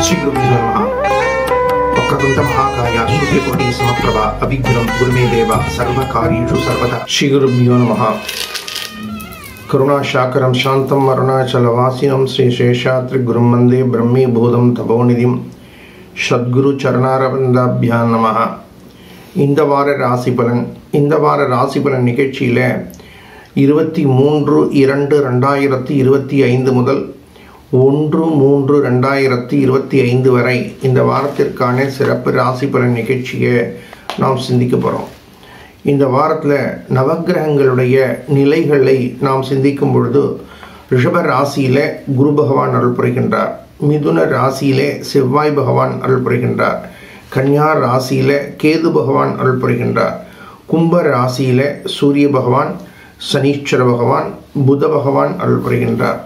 श्री गुरुभ्यो नमः। वक्रतुंड महाकाय सूर्यकोटि समप्रभा अभिघ्नं गुरुमे देव सर्वकार्येषु सर्वदा। श्री गुरुभ्यो नमः। करुणाशाकरं शान्तं अरुणाचलवासिनं श्री शेषाद्रि गुरुं वन्दे ब्रह्मीभूतं तपोनिधिं सद्गुरु चरणारविन्दाभ्यां नमः। இந்த வார ராசி பலன் நிகழ்ச்சியில் 23/2/2025 முதல் 1/3/2025 வரை இந்த வாரத்திற்கான சிறப்பு ராசி பலன் நிகழ்ச்சியை நாம் சிந்திக்க போகிறோம். இந்த வாரத்தில் நவக்கிரகங்களுடைய நிலைகளை நாம் சிந்திக்கும் பொழுது ரிஷப ராசியில் குரு பகவான் அருள் புரிகின்றார், மிதுன ராசியிலே செவ்வாய் பகவான் அருள் புரிகின்றார், கன்னியா ராசியில் கேது பகவான் அருள் புரிகின்றார், கும்ப ராசியில் சூரிய பகவான், சனீஸ்வர பகவான், புத பகவான் அருள் புரிகின்றார்,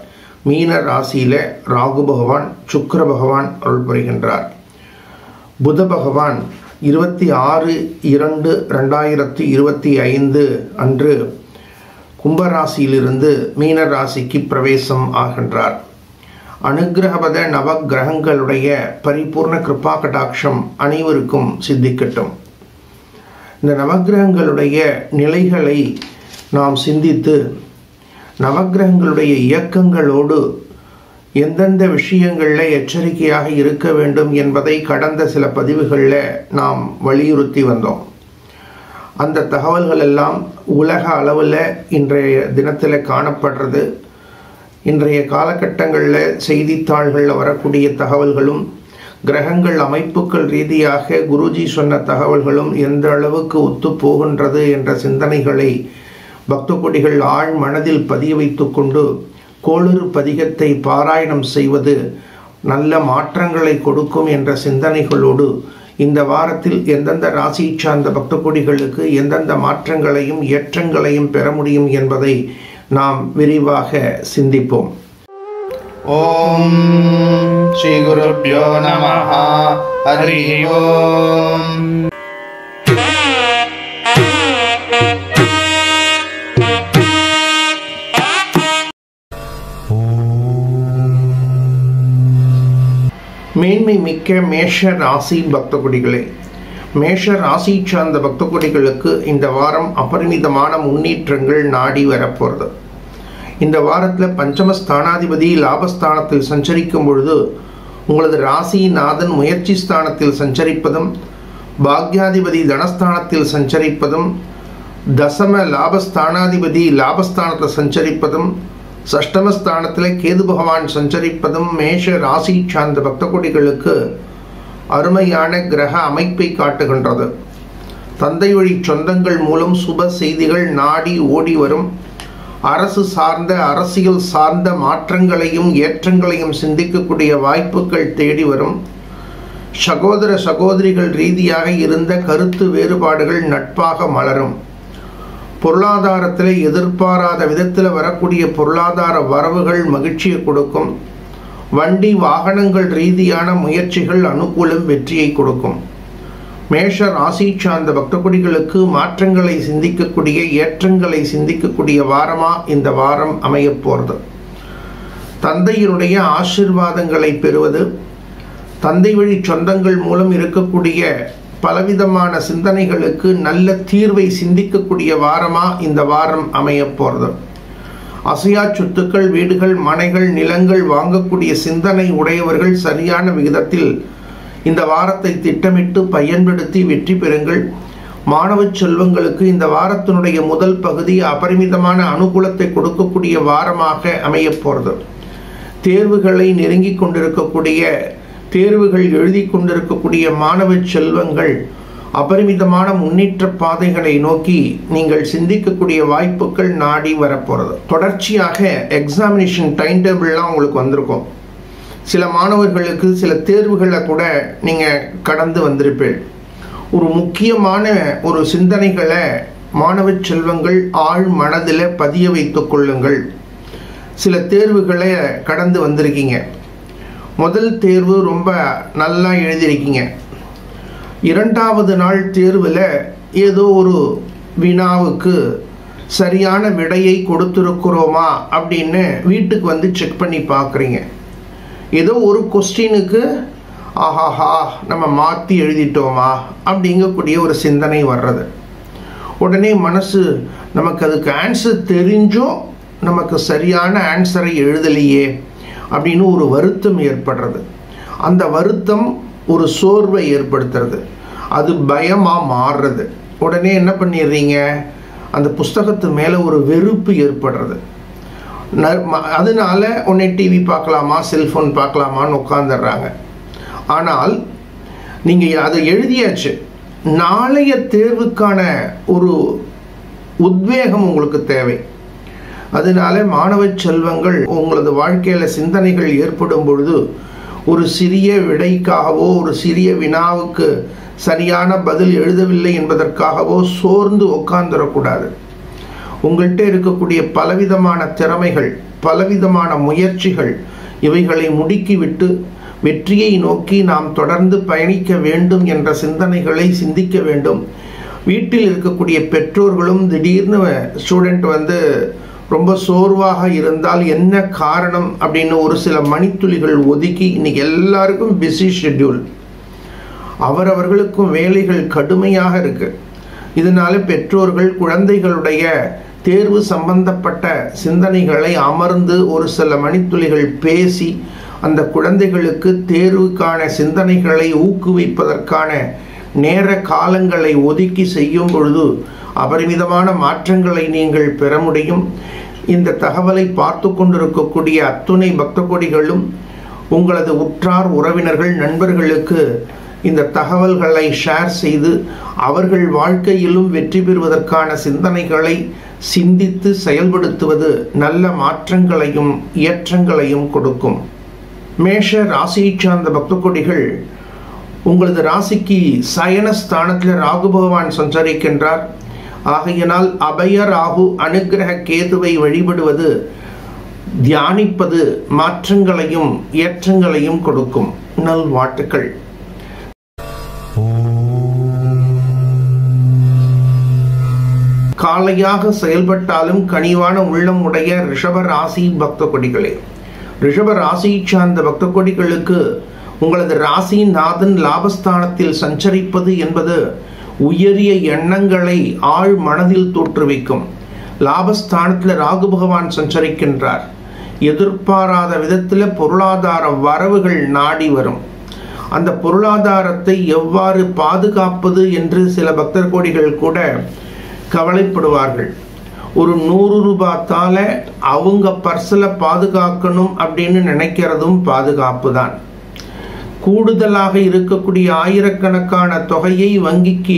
மீன ராசியில் ராகு பகவான், சுக்கிர பகவான் அருள் புரிகின்றார். புத பகவான் 26/2/2025 அன்று கும்பராசியிலிருந்து மீன ராசிக்கு பிரவேசம் ஆகின்றார். அனுகிரகபத நவக்கிரகங்களுடைய பரிபூர்ண கிருபா கடாட்சம் அனைவருக்கும் சித்திக்கட்டும். இந்த நவக்கிரகங்களுடைய நிலைகளை நாம் சிந்தித்து நவக்கிரகங்களுடைய இயக்கங்களோடு எந்தெந்த விஷயங்களில் எச்சரிக்கையாக இருக்க வேண்டும் என்பதை கடந்த சில பதிவுகளில் நாம் வலியுறுத்தி வந்தோம். அந்த தகவல்கள் எல்லாம் உலக அளவில் இன்றைய தினத்தில் காணப்படுறது. இன்றைய காலகட்டங்களில் செய்தித்தாள்களில் வரக்கூடிய தகவல்களும் கிரகங்கள் அமைப்புகள் ரீதியாக குருஜி சொன்ன தகவல்களும் எந்த அளவுக்கு ஒத்து போகின்றது என்ற சிந்தனைகளை பக்த கொடிகள் ஆழ் மனதில் பதிய வைத்து கொண்டு கோளறு பதிகத்தை பாராயணம் செய்வது நல்ல மாற்றங்களை கொடுக்கும் என்ற சிந்தனைகளோடு இந்த வாரத்தில் எந்தெந்த ராசி சார்ந்த பக்த கொடிகளுக்கு எந்தெந்த மாற்றங்களையும் ஏற்றங்களையும் பெற முடியும் என்பதை நாம் விரிவாக சிந்திப்போம். ஓம் ஸ்ரீ குருப்யோ நமஹ. ஹரி ஓம். மேன்மை மிக்க மேஷ ராசி பக்த கொடிகளே, மேஷ ராசி சார்ந்த பக்த கொடிகளுக்கு இந்த வாரம் அபரிமிதமான முன்னேற்றங்கள் நாடி வரப்போகிறது. இந்த வாரத்தில் பஞ்சமஸ்தானாதிபதி லாபஸ்தானத்தில் சஞ்சரிக்கும் பொழுது உங்களது ராசிநாதன் முயற்சி ஸ்தானத்தில் சஞ்சரிப்பதும், பாக்யாதிபதி தனஸ்தானத்தில் சஞ்சரிப்பதும், தசம லாபஸ்தானாதிபதி லாபஸ்தானத்தில் சஞ்சரிப்பதும், சஷ்டமஸ்தானத்தில் கேது பகவான் சஞ்சரிப்பதும் மேஷ ராசி சார்ந்த பக்த கொடிகளுக்கு அருமையான கிரக அமைப்பை காட்டுகின்றது. தந்தை வழி சொந்தங்கள் மூலம் சுப செய்திகள் நாடி ஓடி வரும். அரசு சார்ந்த அரசியல் சார்ந்த மாற்றங்களையும் ஏற்றங்களையும் சிந்திக்கக்கூடிய வாய்ப்புகள் தேடி வரும். சகோதர சகோதரிகள் ரீதியாக இருந்த கருத்து வேறுபாடுகள் நட்பாக மலரும். பொருளாதாரத்தில் எதிர்பாராத விதத்தில் வரக்கூடிய பொருளாதார வரவுகள் மகிழ்ச்சியை கொடுக்கும். வண்டி வாகனங்கள் ரீதியான முயற்சிகள் அனுகூலம் வெற்றியை கொடுக்கும். மேஷ ராசி சார்ந்த பக்த கொடிகளுக்கு மாற்றங்களை சிந்திக்கக்கூடிய ஏற்றங்களை சிந்திக்கக்கூடிய வாரமா இந்த வாரம் அமையப் போகிறது. தந்தையினுடைய ஆசீர்வாதங்களை பெறுவது, தந்தை வழி சொந்தங்கள் மூலம் இருக்கக்கூடிய பலவிதமான சிந்தனைகளுக்கு நல்ல தீர்வை சிந்திக்கக்கூடிய வாரமா இந்த வாரம் அமையப் போகிறது. அசையா சொத்துக்கள், வீடுகள், மனைகள், நிலங்கள் வாங்கக்கூடிய சிந்தனை உடையவர்கள் சரியான விகிதத்தில் இந்த வாரத்தை திட்டமிட்டு பயன்படுத்தி வெற்றி பெறுங்கள். மாணவ செல்வங்களுக்கு இந்த வாரத்தினுடைய முதல் பகுதி அபரிமிதமான அனுகூலத்தை கொடுக்கக்கூடிய வாரமாக அமையப் போகிறது. தேர்வுகளை நெருங்கி கொண்டிருக்கக்கூடிய, தேர்வுகள் எழுதி கொண்டிருக்கக்கூடிய மாணவ செல்வங்கள் அபரிமிதமான முன்னேற்ற பாதைகளை நோக்கி நீங்கள் சிந்திக்கக்கூடிய வாய்ப்புகள் நாடி வரப்போகிறது. தொடர்ச்சியாக எக்ஸாமினேஷன் டைம் டேபிள்லாம் உங்களுக்கு வந்திருக்கும். சில மாணவர்களுக்கு சில தேர்வுகளை கூட நீங்கள் கடந்து வந்திருப்பீர்கள். ஒரு முக்கியமான ஒரு சிந்தனைகளை மாணவ செல்வங்கள் ஆழ் மனதில் பதிய வைத்துக் கொள்ளுங்கள். சில தேர்வுகளை கடந்து வந்திருக்கீங்க. முதல் தேர்வு ரொம்ப நல்லா எழுதியிருக்கீங்க. இரண்டாவது நாள் தேர்வில் ஏதோ ஒரு வினாவுக்கு சரியான விடையை கொடுத்துருக்குறோமா அப்படின்னு வீட்டுக்கு வந்து செக் பண்ணி பார்க்குறீங்க. ஏதோ ஒரு கொஸ்டினுக்கு ஆஹாஹா நம்ம மாற்றி எழுதிட்டோமா அப்படிங்கக்கூடிய ஒரு சிந்தனை வர்றது. உடனே மனசு நமக்கு அதுக்கு ஆன்சர் தெரிஞ்சும் நமக்கு சரியான ஆன்சரை எழுதலையே அப்படின்னு ஒரு வருத்தம் ஏற்படுறது. அந்த வருத்தம் ஒரு சோர்வை ஏற்படுத்துறது, அது பயமாக மாறுறது. உடனே என்ன பண்ணிடுறீங்க, அந்த புஸ்தகத்து மேலே ஒரு வெறுப்பு ஏற்படுறது. அதனால உடனே டிவி பார்க்கலாமா செல்ஃபோன் பார்க்கலாமான்னு உட்காந்துடுறாங்க. ஆனால் நீங்கள் அதை எழுதியாச்சு, நாளைய தேர்வுக்கான ஒரு உத்வேகம் உங்களுக்கு தேவை. அதனால மாணவ செல்வங்கள் உங்களது வாழ்க்கையில் சிந்தனைகள் ஏற்படும் பொழுது ஒரு சிறிய விடைக்காகவோ ஒரு சிறிய வினாவுக்கு சரியான பதில் எழுதவில்லை என்பதற்காகவோ சோர்ந்து உட்கார்ந்துடக்கூடாது. உங்கள்கிட்ட இருக்கக்கூடிய பலவிதமான திறமைகள், பலவிதமான முயற்சிகள், இவைகளை முடுக்கிவிட்டு வெற்றியை நோக்கி நாம் தொடர்ந்து பயணிக்க வேண்டும் என்ற சிந்தனைகளை சிந்திக்க வேண்டும். வீட்டில் இருக்கக்கூடிய பெற்றோர்களும் திடீர்னு ஸ்டூடெண்ட் ரொம்ப சோர்வாக இருந்தால் என்ன காரணம் அப்படின்னு ஒரு சில மணித்துளிகள் ஒதுக்கி, இன்னைக்கு எல்லாருக்கும் பிஸி ஷெட்யூல், அவரவர்களுக்கும் வேலைகள் கடுமையாக இருக்கு. இதனால பெற்றோர்கள் குழந்தைகளுடைய தேர்வு சம்பந்தப்பட்ட சிந்தனைகளை அமர்ந்து ஒரு சில மணித்துளிகள் பேசி அந்த குழந்தைகளுக்கு தேர்வுக்கான சிந்தனைகளை ஊக்குவிப்பதற்கான நேர காலங்களை ஒதுக்கி செய்யும் பொழுது அபரிமிதமான மாற்றங்களை நீங்கள் பெற முடியும். இந்த தகவலை பார்த்து கொண்டிருக்கக்கூடிய அத்துணை பக்த கோடிகளும் உங்களது உற்றார் உறவினர்கள் நண்பர்களுக்கு இந்த தகவல்களை ஷேர் செய்து அவர்கள் வாழ்க்கையிலும் வெற்றி பெறுவதற்கான சிந்தனைகளை சிந்தித்து செயல்படுத்துவது நல்ல மாற்றங்களையும் ஏற்றங்களையும் கொடுக்கும். மேஷ ராசியை சார்ந்த பக்த கோடிகள், உங்களது ராசிக்கு சயனஸ்தானத்தில் ராகு பகவான் சஞ்சரிக்கின்றார். ஆகையினால் அபய ராகு அனுகிரக கேதுவை வழிபடுவது, தியானிப்பது மாற்றங்களையும் ஏற்றங்களையும் கொடுக்கும். நல்வாழ்த்துக்கள். காளையாக செயல்பட்டாலும் கனிவான உள்ளம் உடைய ரிஷப ராசி பக்த கொடிகளே, ரிஷப ராசியை சார்ந்த பக்த கொடிகளுக்கு உங்களது ராசியின் நாதன் லாபஸ்தானத்தில் சஞ்சரிப்பது என்பது உயரிய எண்ணங்களை ஆழ் மனதில் தோற்றுவிக்கும். லாபஸ்தானத்தில் ராகு பகவான் சஞ்சரிக்கின்றார். எதிர்பாராத விதத்தில் பொருளாதார வரவுகள் நாடி வரும். அந்த பொருளாதாரத்தை எவ்வாறு பாதுகாப்பது என்று சில பக்தர் கோடிகள் கூட கவலைப்படுவார்கள். ஒரு 100 ரூபாத்தால அவங்க பர்ஸில் பாதுகாக்கணும் அப்படின்னு நினைக்கிறதும் பாதுகாப்பு தான். கூடுதலாக இருக்கக்கூடிய ஆயிரக்கணக்கான தொகையை வங்கிக்கு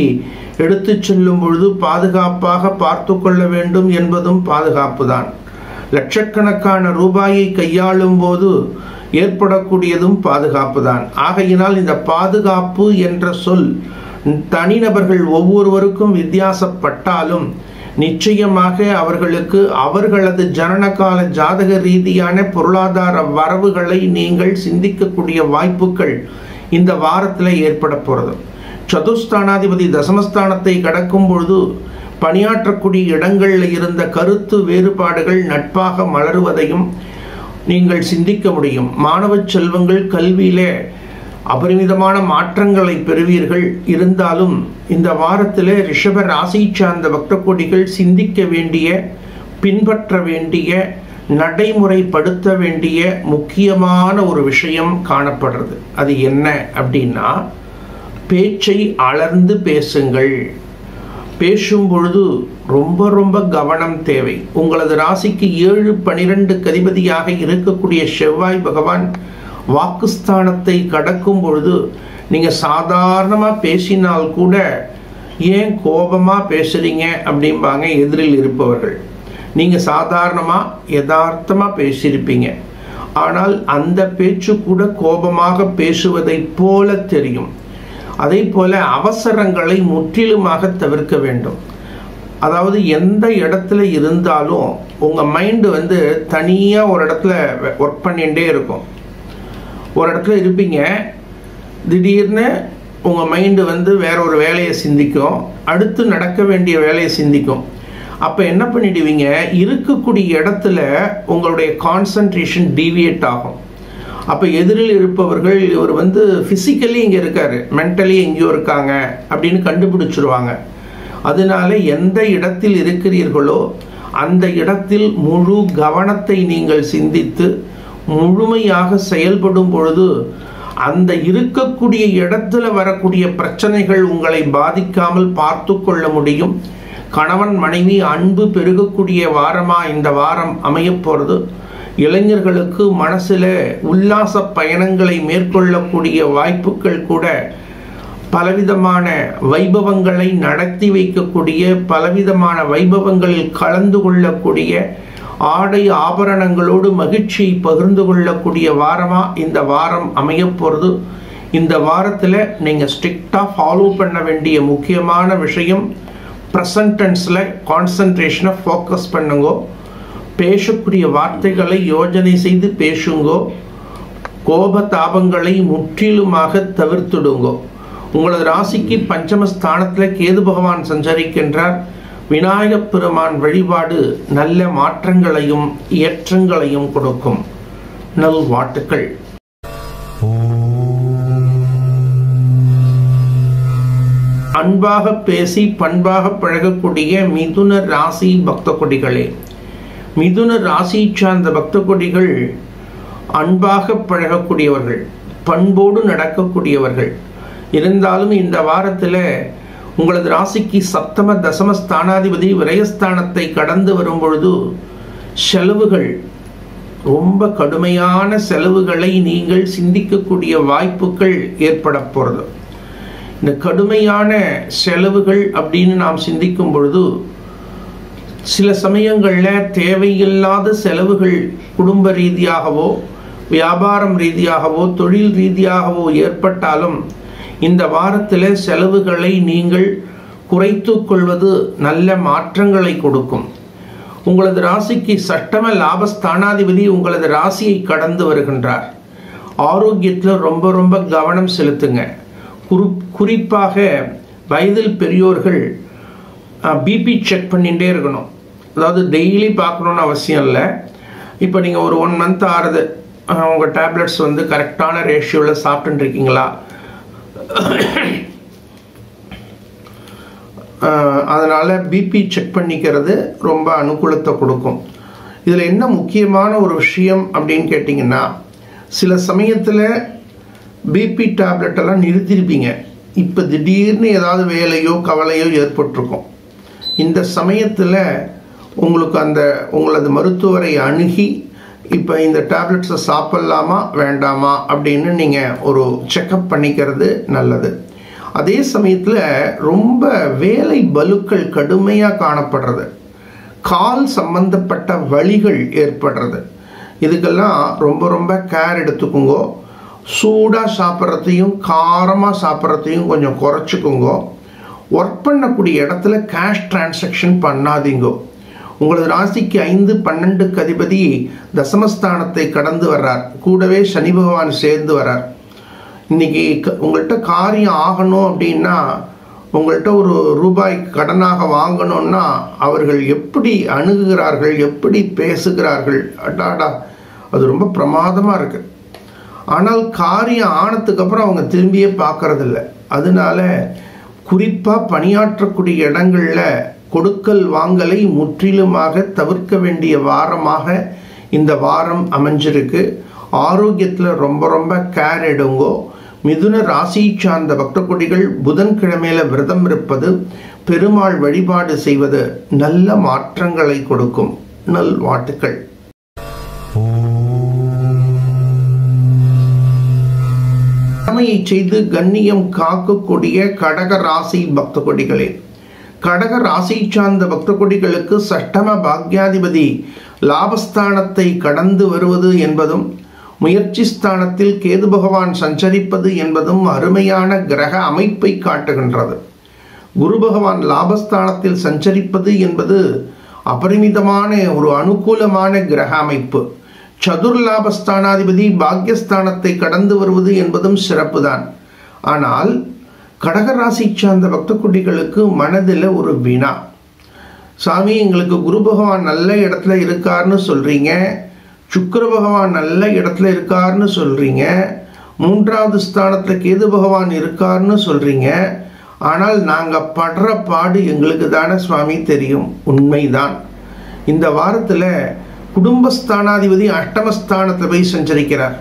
எடுத்து செல்லும் பொழுது பாதுகாப்பாக பார்த்து கொள்ள வேண்டும் என்பதும் பாதுகாப்பு தான். லட்சக்கணக்கான ரூபாயை கையாளும் போது ஏற்படக்கூடியதும் பாதுகாப்பு தான். ஆகையினால் இந்த பாதுகாப்பு என்ற சொல் தனிநபர்கள் ஒவ்வொருவருக்கும் வித்தியாசப்பட்டாலும் நிச்சயமாக அவர்களுக்கு அவர்களது ஜனனகால ஜாதக ரீதியான பொருளாதார வரவுகளை நீங்கள் சிந்திக்கக்கூடிய வாய்ப்புகள் இந்த வாரத்தில் ஏற்பட போகிறது. சதுஸ்தானாதிபதி தசமஸ்தானத்தை கடக்கும் பொழுது பணியாற்றக்கூடிய இடங்களில் இருந்த கருத்து வேறுபாடுகள் நட்பாக மலருவதையும் நீங்கள் சிந்திக்க முடியும். மாணவ செல்வங்கள் கல்வியிலே அபரிமிதமான மாற்றங்களை பெறுவீர்கள். இருந்தாலும் இந்த வாரத்தில் ரிஷப ராசி சார்ந்த பக்த கோடிகள் சிந்திக்க வேண்டிய, பின்பற்ற வேண்டிய, நடைமுறைப்படுத்த வேண்டிய முக்கியமான ஒரு விஷயம் காணப்படுறது. அது என்ன அப்படின்னா, பேச்சை அளர்ந்து பேசுங்கள். பேசும் பொழுது ரொம்ப ரொம்ப கவனம் தேவை. உங்களது ராசிக்கு 7-12 அதிபதியாக இருக்கக்கூடிய செவ்வாய் பகவான் வாக்குஸ்தானத்தை கடக்கும் பொழுது நீங்கள் சாதாரணமாக பேசினால் கூட ஏன் கோபமாக பேசுகிறீங்க அப்படிம்பாங்க எதிரில் இருப்பவர்கள். நீங்கள் சாதாரணமாக யதார்த்தமாக பேசியிருப்பீங்க, ஆனால் அந்த பேச்சு கூட கோபமாக பேசுவதை போல தெரியும். அதே போல அவசரங்களை முற்றிலுமாக தவிர்க்க வேண்டும். அதாவது எந்த இடத்துல இருந்தாலும் உங்கள் மைண்டு தனியாக ஒரு இடத்துல ஒர்க் பண்ணிகிட்டே இருக்கும். ஒரு இடத்துல இருப்பீங்க, திடீர்னு உங்கள் மைண்டு வேற ஒரு வேலையை சிந்திக்கும், அடுத்து நடக்க வேண்டிய வேலையை சிந்திக்கும். அப்போ என்ன பண்ணிடுவீங்க, இருக்கக்கூடிய இடத்துல உங்களுடைய கான்சன்ட்ரேஷன் டீவியேட் ஆகும். அப்போ எதிரில் இருப்பவர்கள் இவர் ஃபிசிக்கலி இங்கே இருக்காரு, மென்டலி எங்கேயோ இருக்காங்க அப்படின்னு கண்டுபிடிச்சிருவாங்க. அதனால எந்த இடத்தில் இருக்கிறீர்களோ அந்த இடத்தில் முழு கவனத்தை நீங்கள் சிந்தித்து முழுமையாக செயல்படும் பொழுது அந்த இருக்கக்கூடிய இடத்துல வரக்கூடிய பிரச்சனைகள் உங்களை பாதிக்காமல் பார்த்து கொள்ள முடியும். கணவன் மனைவி அன்பு பெருகக்கூடிய வாரமா இந்த வாரம் அமைய போகிறது. இளைஞர்களுக்கு மனசில் உல்லாச பயணங்களை மேற்கொள்ளக்கூடிய வாய்ப்புகள் கூட, பலவிதமான வைபவங்களை நடத்தி வைக்கக்கூடிய, பலவிதமான வைபவங்களில் கலந்து கொள்ளக்கூடிய, ஆடை ஆபரணங்களோடு மகிழ்ச்சியை பகிர்ந்து கொள்ளக்கூடிய வாரமா இந்த வாரம் அமைய போகிறது. இந்த வாரத்தில் நீங்கள் ஸ்ட்ரிக்டாக ஃபாலோ பண்ண வேண்டிய முக்கியமான விஷயம், ப்ரெசன்ட் டென்ஸில் கான்சன்ட்ரேஷனை ஃபோக்கஸ் பண்ணுங்கோ. பேசக்கூடிய வார்த்தைகளை யோஜனை செய்து பேசுங்கோ. கோபதாபங்களை முற்றிலுமாக தவிர்த்துடுங்கோ. உங்களது ராசிக்கு பஞ்சமஸ்தானத்தில் கேது பகவான் சஞ்சரிக்கின்றார். விநாயகப் பெருமான் வழிபாடு நல்ல மாற்றங்களையும் ஏற்றங்களையும் கொடுக்கும். நல்வாழ்த்துக்கள். அன்பாக பேசி பண்பாக பழகக்கூடிய மிதுன ராசி பக்த கொடிகளே, மிதுன ராசி சார்ந்த பக்த கொடிகள் அன்பாக பழகக்கூடியவர்கள், பண்போடு நடக்கக்கூடியவர்கள். இருந்தாலும் இந்த வாரத்தில் உங்களது ராசிக்கு சப்தம தசம ஸ்தானாதிபதி விரயஸ்தானத்தை கடந்து வரும் பொழுது செலவுகள், ரொம்ப கடுமையான செலவுகளை நீங்கள் சிந்திக்கக்கூடிய வாய்ப்புகள் ஏற்பட போகிறது. இந்த கடுமையான செலவுகள் அப்படின்னு நாம் சிந்திக்கும் பொழுது சில சமயங்களில் தேவையில்லாத செலவுகள் குடும்ப ரீதியாகவோ வியாபாரம் ரீதியாகவோ தொழில் ரீதியாகவோ ஏற்பட்டாலும் இந்த வாரத்தில் செலவுகளை நீங்கள் குறைத்து கொள்வது நல்ல மாற்றங்களை கொடுக்கும். உங்களது ராசிக்கு சட்டம லாபஸ்தானாதிபதி உங்களது ராசியை கடந்து வருகின்றார். ஆரோக்கியத்தில் ரொம்ப ரொம்ப கவனம் செலுத்துங்க. குறிப்பாக வயதில் பெரியோர்கள் பிபி செக் பண்ணிகிட்டே இருக்கணும். அதாவது டெய்லி பார்க்கணுன்னு அவசியம் இல்லை. இப்போ நீங்கள் ஒரு 1 மந்த் ஆறுது, உங்கள் டேப்லெட்ஸ் கரெக்டான ரேஷியோவில் சாப்பிட்டுருக்கீங்களா, அதனால் பிபி செக் பண்ணிக்கிறது ரொம்ப அனுகூலத்தை கொடுக்கும். இதில் என்ன முக்கியமான ஒரு விஷயம் அப்படின்னு கேட்டிங்கன்னா, சில சமயத்தில் பிபி டேப்லெட்டெல்லாம் நிறுத்திருப்பீங்க. இப்போ திடீர்னு ஏதாவது வேலையோ கவலையோ ஏற்பட்டிருக்கும். இந்த சமயத்தில் உங்களுக்கு உங்களது மருத்துவரை அணுகி இப்போ இந்த டேப்லெட்ஸை சாப்பிட்லாமா வேண்டாமா அப்படின்னு நீங்கள் ஒரு செக்கப் பண்ணிக்கிறது நல்லது. அதே சமயத்தில் ரொம்ப வேலை பலுக்கள் கடுமையாக காணப்படுறது, கால் சம்பந்தப்பட்ட வலிகள் ஏற்படுறது, இதுக்கெல்லாம் ரொம்ப ரொம்ப கேர் எடுத்துக்குங்கோ. சூடாக சாப்பிட்றதையும் காரமாக சாப்பிட்றதையும் கொஞ்சம் குறைச்சிக்குங்கோ. ஒர்க் பண்ணக்கூடிய இடத்துல கேஷ் டிரான்சாக்ஷன் பண்ணாதீங்கோ. உங்களது ராசிக்கு 5, 12 அதிபதி தசமஸ்தானத்தை கடந்து வர்றார். கூடவே சனி பகவான் சேர்ந்து வர்றார். இன்னைக்கு உங்கள்கிட்ட காரியம் ஆகணும் அப்படின்னா, உங்கள்கிட்ட ஒரு ரூபாய் கடனாக வாங்கணும்னா அவர்கள் எப்படி அணுகுகிறார்கள், எப்படி பேசுகிறார்கள், அடாடா அது ரொம்ப பிரமாதமாக இருக்கு. ஆனால் காரியம் ஆனதுக்கப்புறம் அவங்க திரும்பியே பார்க்கறதில்ல. அதனால குறிப்பாக பணியாற்றக்கூடிய இடங்களில் கொடுக்கல் வாங்கலை முற்றிலுமாக தவிர்க்க வேண்டிய வாரமாக இந்த வாரம் அமைஞ்சிருக்கு. ஆரோக்கியத்தில் ரொம்ப ரொம்ப கேர் எடுங்கோ. மிதுன ராசி சார்ந்த பக்த கொடிகள் புதன்கிழமையில விரதம் இருப்பது, பெருமாள் வழிபாடு செய்வது நல்ல மாற்றங்களை கொடுக்கும். நல்வாழ்த்துக்கள். கடமையை செய்து கண்ணியம் காக்கக்கூடிய கடக ராசி பக்த கொடிகளே, கடக ராசி சார்ந்த பக்த கொடிகளுக்கு சஷ்டம பாக்யாதிபதி லாபஸ்தானத்தை கடந்து வருவது என்பதும் முயற்சி ஸ்தானத்தில் கேது பகவான் சஞ்சரிப்பது என்பதும் அருமையான கிரக அமைப்பை காட்டுகின்றது. குரு பகவான் லாபஸ்தானத்தில் சஞ்சரிப்பது என்பது அபரிமிதமான ஒரு அனுகூலமான கிரக அமைப்பு. சதுர்லாபஸ்தானாதிபதி பாக்யஸ்தானத்தை கடந்து வருவது என்பதும் சிறப்புதான். ஆனால் கடகராசி சார்ந்த பக்த குடிகளுக்கு மனதில் ஒரு வினா, சாமி எங்களுக்கு குரு பகவான் நல்ல இடத்துல இருக்காருன்னு சொல்றீங்க, சுக்கிர பகவான் நல்ல இடத்துல இருக்காருன்னு சொல்கிறீங்க, 3வது ஸ்தானத்தில் கேது பகவான் இருக்காருன்னு சொல்கிறீங்க. ஆனால் நாங்கள் படுற பாடு எங்களுக்கு தானே சுவாமி தெரியும். உண்மைதான். இந்த வாரத்தில் குடும்பஸ்தானாதிபதி அஷ்டமஸ்தானத்தில் போய் சஞ்சரிக்கிறார்.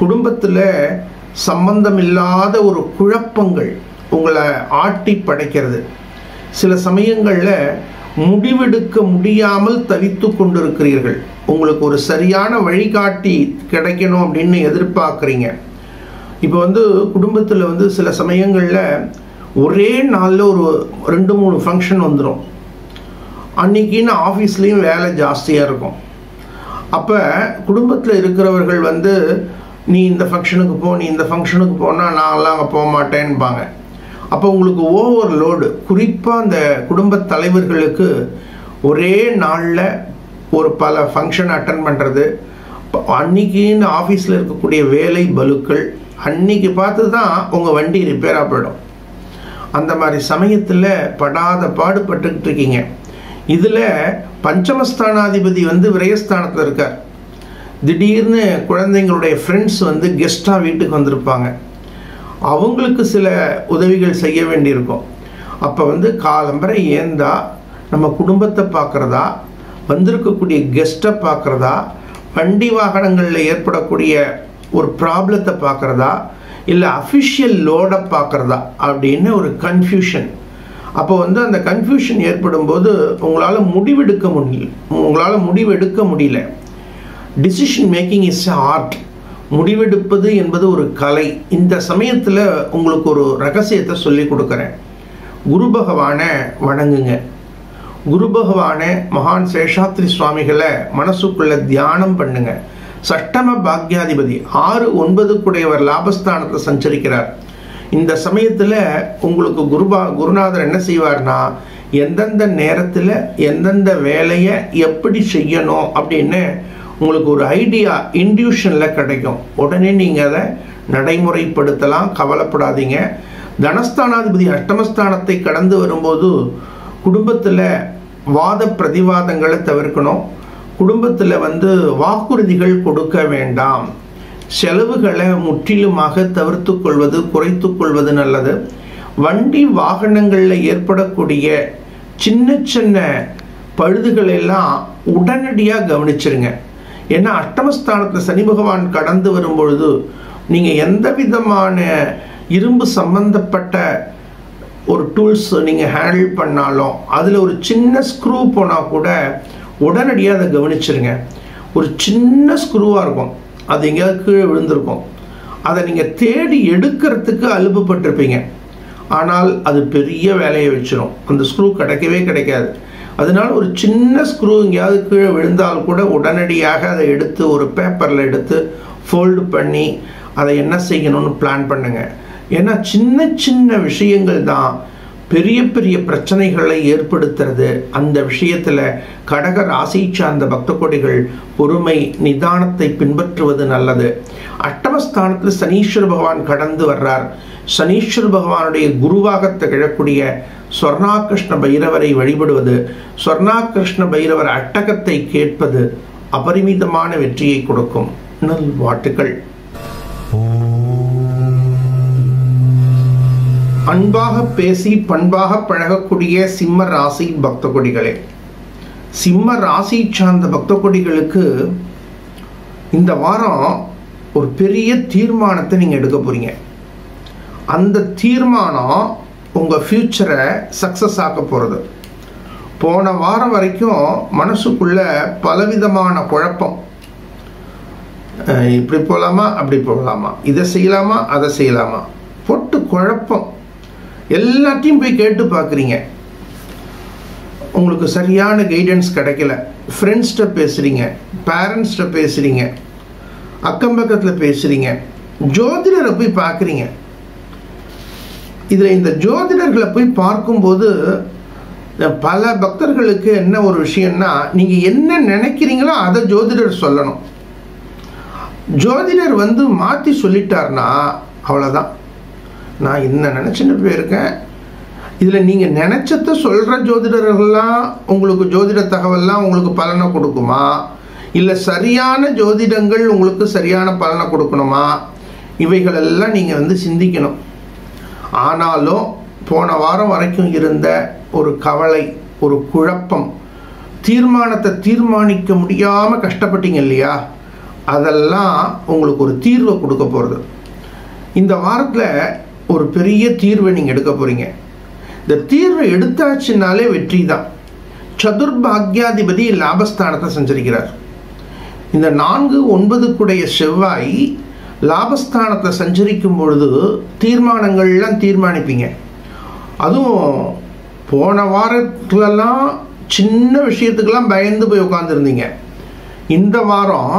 குடும்பத்தில் சம்பந்தம் இல்லாத ஒரு குழப்பங்கள் உங்களை ஆட்டி படைக்கிறது. சில சமயங்களில் முடிவெடுக்க முடியாமல் தவித்து கொண்டிருக்கிறீர்கள். உங்களுக்கு ஒரு சரியான வழிகாட்டி கிடைக்கணும் அப்படின்னு எதிர்பார்க்குறீங்க. இப்போ குடும்பத்தில் சில சமயங்களில் ஒரே நாளில் ஒரு 2-3 ஃபங்க்ஷன் வந்துடும். அன்றைக்கின்னு ஆஃபீஸ்லேயும் வேலை ஜாஸ்தியாக இருக்கும். அப்போ குடும்பத்தில் இருக்கிறவர்கள் நீ இந்த ஃபங்க்ஷனுக்கு போ, நீ இந்த ஃபங்க்ஷனுக்கு போனால் நான்லாம் அங்கே போக மாட்டேன்பாங்க. அப்போ உங்களுக்கு ஓவர்லோடு. குறிப்பாக அந்த குடும்ப தலைவர்களுக்கு ஒரே நாளில் ஒரு பல ஃபங்க்ஷன் அட்டன் பண்ணுறது, அன்றைக்கின்னு ஆஃபீஸில் இருக்கக்கூடிய வேலை பலுக்கள், அன்றைக்கி பார்த்து தான் உங்கள் வண்டி ரிப்பேராக போயிடும். அந்த மாதிரி சமயத்தில் படாத பாடுபட்டுக்கிட்டு இருக்கீங்க. இதில் பஞ்சமஸ்தானாதிபதி விரயஸ்தானத்தில் இருக்கார். திடீர்னு குழந்தைங்களுடைய ஃப்ரெண்ட்ஸ் கெஸ்ட்டாக வீட்டுக்கு வந்திருப்பாங்க. அவங்களுக்கு சில உதவிகள் செய்ய வேண்டியிருக்கும். அப்போ காலம்பரை ஏந்தா நம்ம குடும்பத்தை பார்க்குறதா, வந்திருக்கக்கூடிய கெஸ்ட்டை பார்க்குறதா, வண்டி வாகனங்களில் ஏற்படக்கூடிய ஒரு ப்ராப்ளத்தை பார்க்குறதா, இல்லை அஃபிஷியல் லோடை பார்க்குறதா அப்படின்னு ஒரு கன்ஃபியூஷன். அப்போ அந்த கன்ஃபியூஷன் ஏற்படும் போது உங்களால் முடிவெடுக்க முடியல. Decision making is a art. முடிவெடுப்பது என்பது ஒரு கலை. இந்த சமயத்தில் உங்களுக்கு ஒரு ரகசியத்தை சொல்லி கொடுக்குறேன். குரு பகவானை வணங்குங்க. குரு பகவானை மகான் சேஷாத்ரி சுவாமிகளை மனசுக்குள்ள தியானம் பண்ணுங்க. சஷ்டம பாக்யாதிபதி 6-9 கூடையவர் லாபஸ்தானத்தை சஞ்சரிக்கிறார். இந்த சமயத்தில் உங்களுக்கு குருநாதர் என்ன செய்வார்னா, எந்தெந்த நேரத்தில் எந்தெந்த வேலையை எப்படி செய்யணும் அப்படின்னு உங்களுக்கு ஒரு ஐடியா இன்ட்யூஷனில் கிடைக்கும். உடனே நீங்கள் அதை நடைமுறைப்படுத்தலாம். கவலைப்படாதீங்க. தனஸ்தானாதிபதி அஷ்டமஸ்தானத்தை கடந்து வரும்போது குடும்பத்தில் வாத பிரதிவாதங்களை தவிர்க்கணும். குடும்பத்தில் வாக்குறுதிகள் கொடுக்க வேண்டாம். செலவுகளை முற்றிலுமாக தவிர்த்து கொள்வது, குறைத்து கொள்வது நல்லது. வண்டி வாகனங்களில் ஏற்படக்கூடிய சின்ன சின்ன பழுதுகளெல்லாம் உடனடியாக கவனிச்சிருங்க. ஏன்னா அஷ்டமஸ்தானத்தில் சனி பகவான் கடந்து வரும்பொழுது நீங்கள் எந்த விதமான இரும்பு சம்பந்தப்பட்ட ஒரு டூல்ஸ் நீங்கள் ஹேண்டில் பண்ணாலும் அதில் ஒரு சின்ன ஸ்க்ரூ போனால் கூட உடனடியாக அதை கவனிச்சிருங்க. ஒரு சின்ன ஸ்க்ரூவாக இருக்கும், அது எங்கேயாவது கீழே விழுந்திருக்கும். அதை நீங்கள் தேடி எடுக்கிறதுக்கு அலுப்புப்பட்டிருப்பீங்க. ஆனால் அது பெரிய வேலையை வச்சிடும். அந்த ஸ்க்ரூ கிடைக்கவே கிடைக்காது. அதனால ஒரு சின்ன ஸ்க்ரூ எங்கேயாவது கீழே விழுந்தால் கூட உடனடியாக அதை எடுத்து ஒரு பேப்பரில் எடுத்து ஃபோல்டு பண்ணி அதை என்ன செய்யணும்னு பிளான் பண்ணுங்க. ஏன்னா சின்ன சின்ன விஷயங்கள் தான் பெரிய பெரிய பிரச்சனைகளை ஏற்படுத்துறது. அந்த விஷயத்தில் கடக ராசி சார்ந்த பக்த கோடிகள் பொறுமை நிதானத்தை பின்பற்றுவது நல்லது. அஷ்டமஸ்தானத்தில் சனீஸ்வர பகவான் கடந்து வர்றார். சனீஸ்வர பகவானுடைய குருவாக திகழக்கூடிய ஸ்வர்ணாகிருஷ்ண பைரவரை வழிபடுவது, ஸ்வர்ணாகிருஷ்ண பைரவர் அட்டகத்தை கேட்பது அபரிமிதமான வெற்றியை கொடுக்கும். நல்வாழ்த்துக்கள். அன்பாக பேசி பண்பாக பழகக்கூடிய சிம்ம ராசி பக்த கொடிகளே, சிம்ம ராசி சார்ந்த பக்த கொடிகளுக்கு இந்த வாரம் ஒரு பெரிய தீர்மானத்தை நீங்கள் எடுக்க போறீங்க. அந்த தீர்மானம் உங்கள் ஃப்யூச்சரை சக்ஸஸ் ஆக்க போகிறது. போன வாரம் வரைக்கும் மனசுக்குள்ள பலவிதமான குழப்பம், இப்படி போகலாமா அப்படி போகலாமா, இதை செய்யலாமா அதை செய்யலாமா, பொட்டு குழப்பம். எல்லாத்தையும் போய் கேட்டு பார்க்குறீங்க, உங்களுக்கு சரியான கைடன்ஸ் கிடைக்கல. ஃப்ரெண்ட்ஸ்கிட்ட பேசுகிறீங்க, பேரண்ட்ஸ்கிட்ட பேசுகிறீங்க, அக்கம் பக்கத்தில் பேசுகிறீங்க, ஜோதிடரை போய் பார்க்குறீங்க. இதில் இந்த ஜோதிடர்களை போய் பார்க்கும்போது பல பக்தர்களுக்கு என்ன ஒரு விஷயம்னா, நீங்கள் என்ன நினைக்கிறீங்களோ அதை ஜோதிடர் சொல்லணும். ஜோதிடர் மாற்றி சொல்லிட்டார்னா அவ்வளோதான். நான் என்ன நினச்சின்னு போயிருக்கேன். இதில் நீங்கள் நினச்சத சொல்கிற ஜோதிடர்கள்லாம் உங்களுக்கு ஜோதிட தகவல்லாம் உங்களுக்கு பலனை கொடுக்குமா, இல்லை சரியான ஜோதிடங்கள் உங்களுக்கு சரியான பலனை கொடுக்கணுமா, இவைகளெல்லாம் நீங்கள் சிந்திக்கணும். ஆனாலும் போன வாரம் வரைக்கும் இருந்த ஒரு கவலை, ஒரு குழப்பம், தீர்மானத்தை தீர்மானிக்க முடியாமல் கஷ்டப்பட்டீங்க இல்லையா, அதெல்லாம் உங்களுக்கு ஒரு தீர்வை கொடுக்க போகிறது. இந்த வாரத்தில் ஒரு பெரிய தீர்வை நீங்கள் எடுக்க போகிறீங்க. இந்த தீர்வை எடுத்தாச்சுனாலே வெற்றி தான். சதுர்பாக்யாதிபதி லாபஸ்தானத்தை சஞ்சரிக்கிறார். இந்த 4-9 செவ்வாய் லாபஸ்தானத்தை சஞ்சரிக்கும் பொழுது தீர்மானங்கள்லாம் தீர்மானிப்பீங்க. அதுவும் போன வாரத்துலலாம் சின்ன விஷயத்துக்கெல்லாம் பயந்து போய் உட்காந்துருந்தீங்க. இந்த வாரம்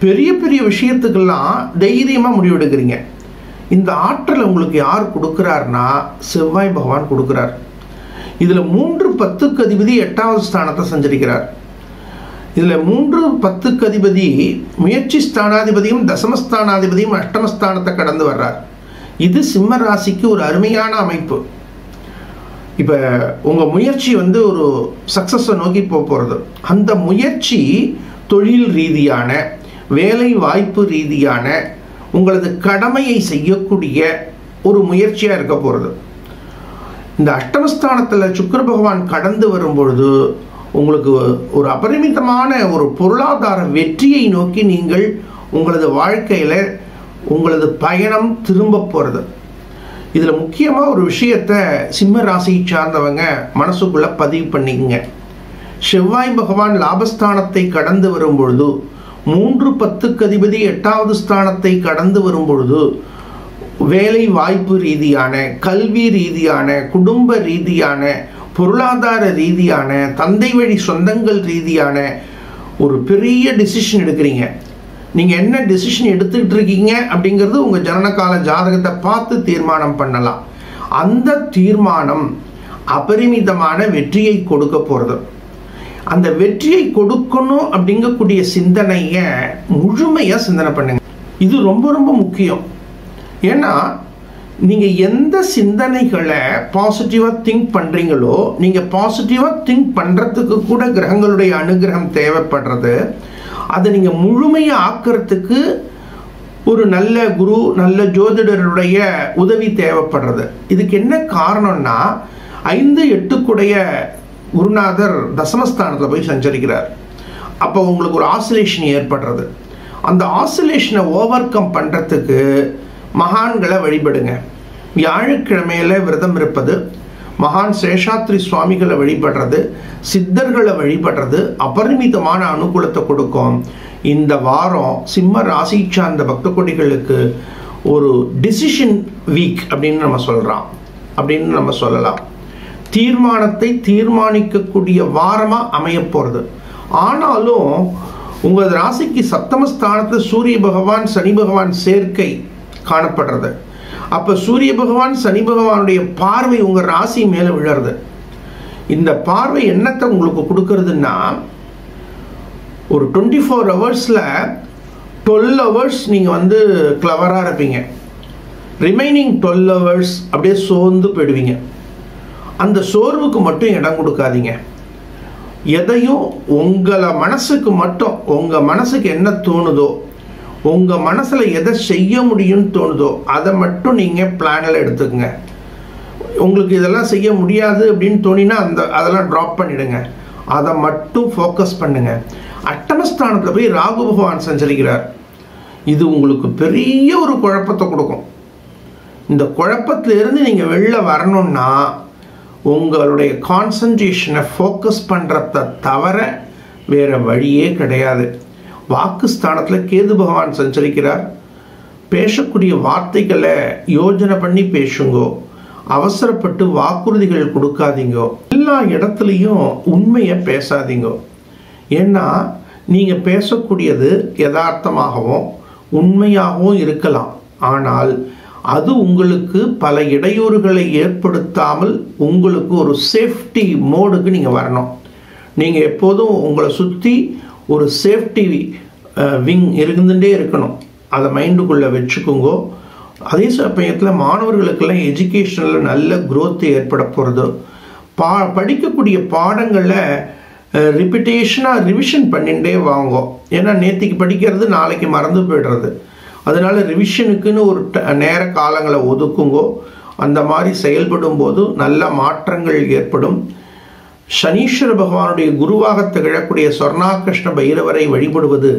பெரிய பெரிய விஷயத்துக்கெல்லாம் தைரியமாக முடிவெடுக்கிறீங்க. இந்த ஆற்றல் உங்களுக்கு யார் கொடுக்குறாருன்னா செவ்வாய் பகவான் கொடுக்குறார். இதில் 3-10 அதிபதி 8வது ஸ்தானத்தை சஞ்சரிக்கிறார். இதில் 3-10 அதிபதி முயற்சி ஸ்தானாதிபதியும் தசமஸ்தானாதிபதியும் அஷ்டமஸ்தானத்தை கடந்து வர்றார். இது சிம்ம ராசிக்கு ஒரு அருமையான அமைப்பு. இப்போ உங்கள் முயற்சி ஒரு சக்ஸஸை நோக்கி போகிறது. அந்த முயற்சி தொழில் ரீதியான, வேலை வாய்ப்பு ரீதியான, உங்களது கடமையை செய்யக்கூடிய ஒரு முயற்சியாக இருக்க போகிறது. இந்த அஷ்டமஸ்தானத்தில் சுக்கிர பகவான் கடந்து வரும்பொழுது உங்களுக்கு ஒரு அபரிமிதமான ஒரு பொருளாதார வெற்றியை நோக்கி நீங்கள் உங்களது வாழ்க்கையில் உங்களது பயணம் திரும்ப போகிறது. இதில் முக்கியமாக ஒரு விஷயத்தை சிம்ம ராசியை சார்ந்தவங்க மனசுக்குள்ளே பதிவு பண்ணிக்கங்க. செவ்வாய் பகவான் லாபஸ்தானத்தை கடந்து வரும்பொழுது, 3-10 அதிபதி 8வது ஸ்தானத்தை கடந்து வரும்பொழுது வேலை வாய்ப்பு ரீதியான, கல்வி ரீதியான, குடும்ப ரீதியான, பொருளாதார ரீதியான, தந்தை வழி சொந்தங்கள் ரீதியான ஒரு பெரிய டிசிஷன் எடுக்கிறீங்க. நீங்கள் என்ன டிசிஷன் எடுத்துக்கிட்டு இருக்கீங்க அப்படிங்கிறது உங்கள் ஜனனகால ஜாதகத்தை பார்த்து தீர்மானம் பண்ணலாம். அந்த தீர்மானம் அபரிமிதமான வெற்றியை கொடுக்க போகிறது. அந்த வெற்றியை கொடுக்கணும் அப்படிங்கக்கூடிய சிந்தனையை முழுமையாக சிந்தனை பண்ணுங்க. இது ரொம்ப ரொம்ப முக்கியம். ஏன்னா நீங்கள் எந்த சிந்தனைகளை பாசிட்டிவாக திங்க் பண்ணுறீங்களோ, நீங்கள் பாசிட்டிவாக திங்க் பண்ணுறதுக்கு கூட கிரகங்களுடைய அனுகிரகம் தேவைப்படுறது. அதை நீங்கள் முழுமையாக ஆக்கிறதுக்கு ஒரு நல்ல குரு, நல்ல ஜோதிடருடைய உதவி தேவைப்படுறது. இதுக்கு என்ன காரணம்னா 5-8 குருநாதர் தசமஸ்தானத்தில் போய் சஞ்சரிக்கிறார். அப்போ உங்களுக்கு ஒரு ஆசிலேஷன் ஏற்படுறது. அந்த ஆசிலேஷனை ஓவர் கம் பண்ணுறதுக்கு மகான்களை வழிபடுங்க. வியாழக்கிழமையில விரதம் இருப்பது, மகான் சேஷாத்ரி சுவாமிகளை வழிபடுறது, சித்தர்களை வழிபடுறது அபரிமிதமான அனுகூலத்தை கொடுக்கும். இந்த வாரம் சிம்ம ராசி சார்ந்த பக்த கொடிகளுக்கு ஒரு டிசிஷன் வீக் அப்படின்னு நம்ம சொல்லலாம். தீர்மானத்தை தீர்மானிக்கக்கூடிய வாரமாக அமைய போகிறது. ஆனாலும் உங்களது ராசிக்கு சப்தமஸ்தானத்தில் சூரிய பகவான் சனி பகவான் சேர்க்கை காணப்படுறது. அப்போ சூரிய பகவான் சனி பகவானுடைய பார்வை உங்கள் ராசி மேலே விழறது. இந்த பார்வை என்னத்தை உங்களுக்கு கொடுக்கறதுன்னா, ஒரு 24 ஹவர்ஸில் 12 ஹவர்ஸ் நீங்கள் கிளவராக இருப்பீங்க. ரிமைனிங் 12 ஹவர்ஸ் அப்படியே சோர்ந்து போயிடுவீங்க. அந்த சோர்வுக்கு மட்டும் இடம் கொடுக்காதீங்க. எதையும் உங்களை மனசுக்கு மட்டும், உங்கள் மனசுக்கு என்ன தோணுதோ, உங்கள் மனசில் எதை செய்ய முடியும்னு தோணுதோ அதை மட்டும் நீங்கள் பிளானில் எடுத்துக்கங்க. உங்களுக்கு இதெல்லாம் செய்ய முடியாது அப்படின்னு தோணினா அதெல்லாம் ட்ராப் பண்ணிவிடுங்க. அதை மட்டும் ஃபோக்கஸ் பண்ணுங்க. அட்டமஸ்தானத்தில் போய் ராகு பகவான் சஞ்சரிக்கிறார். இது உங்களுக்கு பெரிய ஒரு குழப்பத்தை கொடுக்கும். இந்த குழப்பத்திலிருந்து நீங்கள் வெளில வரணும்னா உங்களுடைய கான்சன்ட்ரேஷனை ஃபோக்கஸ் பண்ணுறத தவிர வேறு வழியே கிடையாது. வாக்குஸ்தானத்தில் கேது பகவான் சஞ்சரிக்கிறார். பேசக்கூடிய வார்த்தைகளை யோஜனை பண்ணி பேசுங்கோ. அவசரப்பட்டு வாக்குறுதிகள் கொடுக்காதீங்கோ. எல்லா இடத்துலையும் உண்மையை பேசாதீங்கோ. ஏன்னா நீங்கள் பேசக்கூடியது யதார்த்தமாகவும் உண்மையாகவும் இருக்கலாம். ஆனால் அது உங்களுக்கு பல இடையூறுகளை ஏற்படுத்தாமல் உங்களுக்கு ஒரு சேஃப்டி மோடுக்கு நீங்கள் வரணும். நீங்கள் எப்போதும் உங்களை சுற்றி ஒரு சேஃப்டி விங் இருந்துகிட்டே இருக்கணும். அதை மைண்டுக்குள்ளே வச்சுக்கோங்கோ. அதே சமயத்தில் மாணவர்களுக்கெல்லாம் எஜுகேஷனில் நல்ல growth ஏற்பட போகிறது. படிக்கக்கூடிய பாடங்களில் ரிப்பிட்டேஷனாக ரிவிஷன் பண்ணிகிட்டே வாங்கோ. ஏன்னா நேற்றுக்கு படிக்கிறது நாளைக்கு மறந்து போய்டுறது. அதனால் ரிவிஷனுக்குன்னு ஒரு நேர காலங்களை ஒதுக்குங்கோ. அந்த மாதிரி செயல்படும் போது நல்ல மாற்றங்கள் ஏற்படும். சனீஸ்வர பகவானுடைய குருவாக திகழக்கூடிய சொர்ணாகிருஷ்ண பைரவரை வழிபடுவது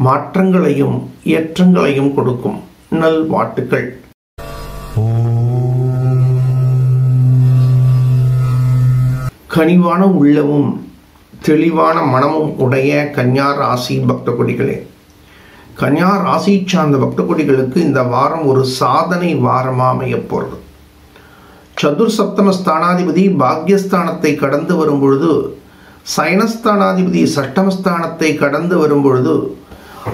மாற்றங்களையும் ஏற்றங்களையும் கொடுக்கும். நல் வாழ்த்துக்கள். கனிவான உள்ளமும் தெளிவான மனமும் உடைய கன்யா ராசி பக்த கொடிகளே, கன்யா ராசி சார்ந்த பக்த கொடிகளுக்கு இந்த வாரம் ஒரு சாதனை வாரமாக அமைய போகிறது. சதுர் சப்தம ஸ்தானாதிபதி பாக்யஸ்தானத்தை கடந்து வரும் பொழுது, சயனஸ்தானாதிபதி சஷ்டமஸ்தானத்தை கடந்து வரும் பொழுது,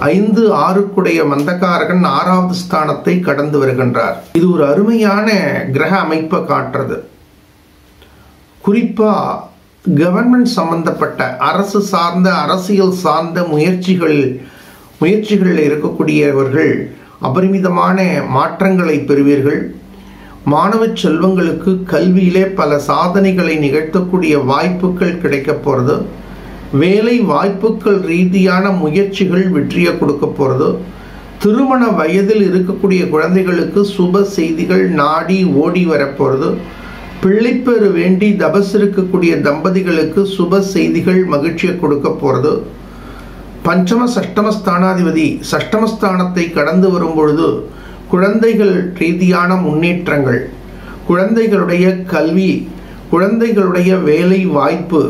5, 6 மந்தகாரகன் 6வது ஸ்தானத்தை கடந்து வருகின்றார். இது ஒரு அருமையான கிரக அமைப்பை காட்டுறது. குறிப்பா கவர்மெண்ட் சம்பந்தப்பட்ட அரசு சார்ந்த அரசியல் சார்ந்த முயற்சிகளில் இருக்கக்கூடியவர்கள் அபரிமிதமான மாற்றங்களை பெறுவீர்கள். மாணவ செல்வங்களுக்கு கல்வியிலே பல சாதனைகளை நிகழ்த்தக்கூடிய வாய்ப்புகள் கிடைக்க போகிறது. வேலை வாய்ப்புகள் ரீதியான முயற்சிகள் வெற்றியை கொடுக்க போகிறது. திருமண வயதில் இருக்கக்கூடிய குழந்தைகளுக்கு சுப செய்திகள் நாடி ஓடி வரப்போகிறது. பிள்ளைப்பேறு வேண்டி தபஸ் இருக்கக்கூடிய தம்பதிகளுக்கு சுப செய்திகள் மகிழ்ச்சியை கொடுக்க போகிறது. பஞ்சம சஷ்டமஸ்தானாதிபதி சஷ்டமஸ்தானத்தை கடந்து வரும் பொழுது குழந்தைகள் ரீதியான முன்னேற்றங்கள், குழந்தைகளுடைய கல்வி, குழந்தைகளுடைய வேலை வாய்ப்பு,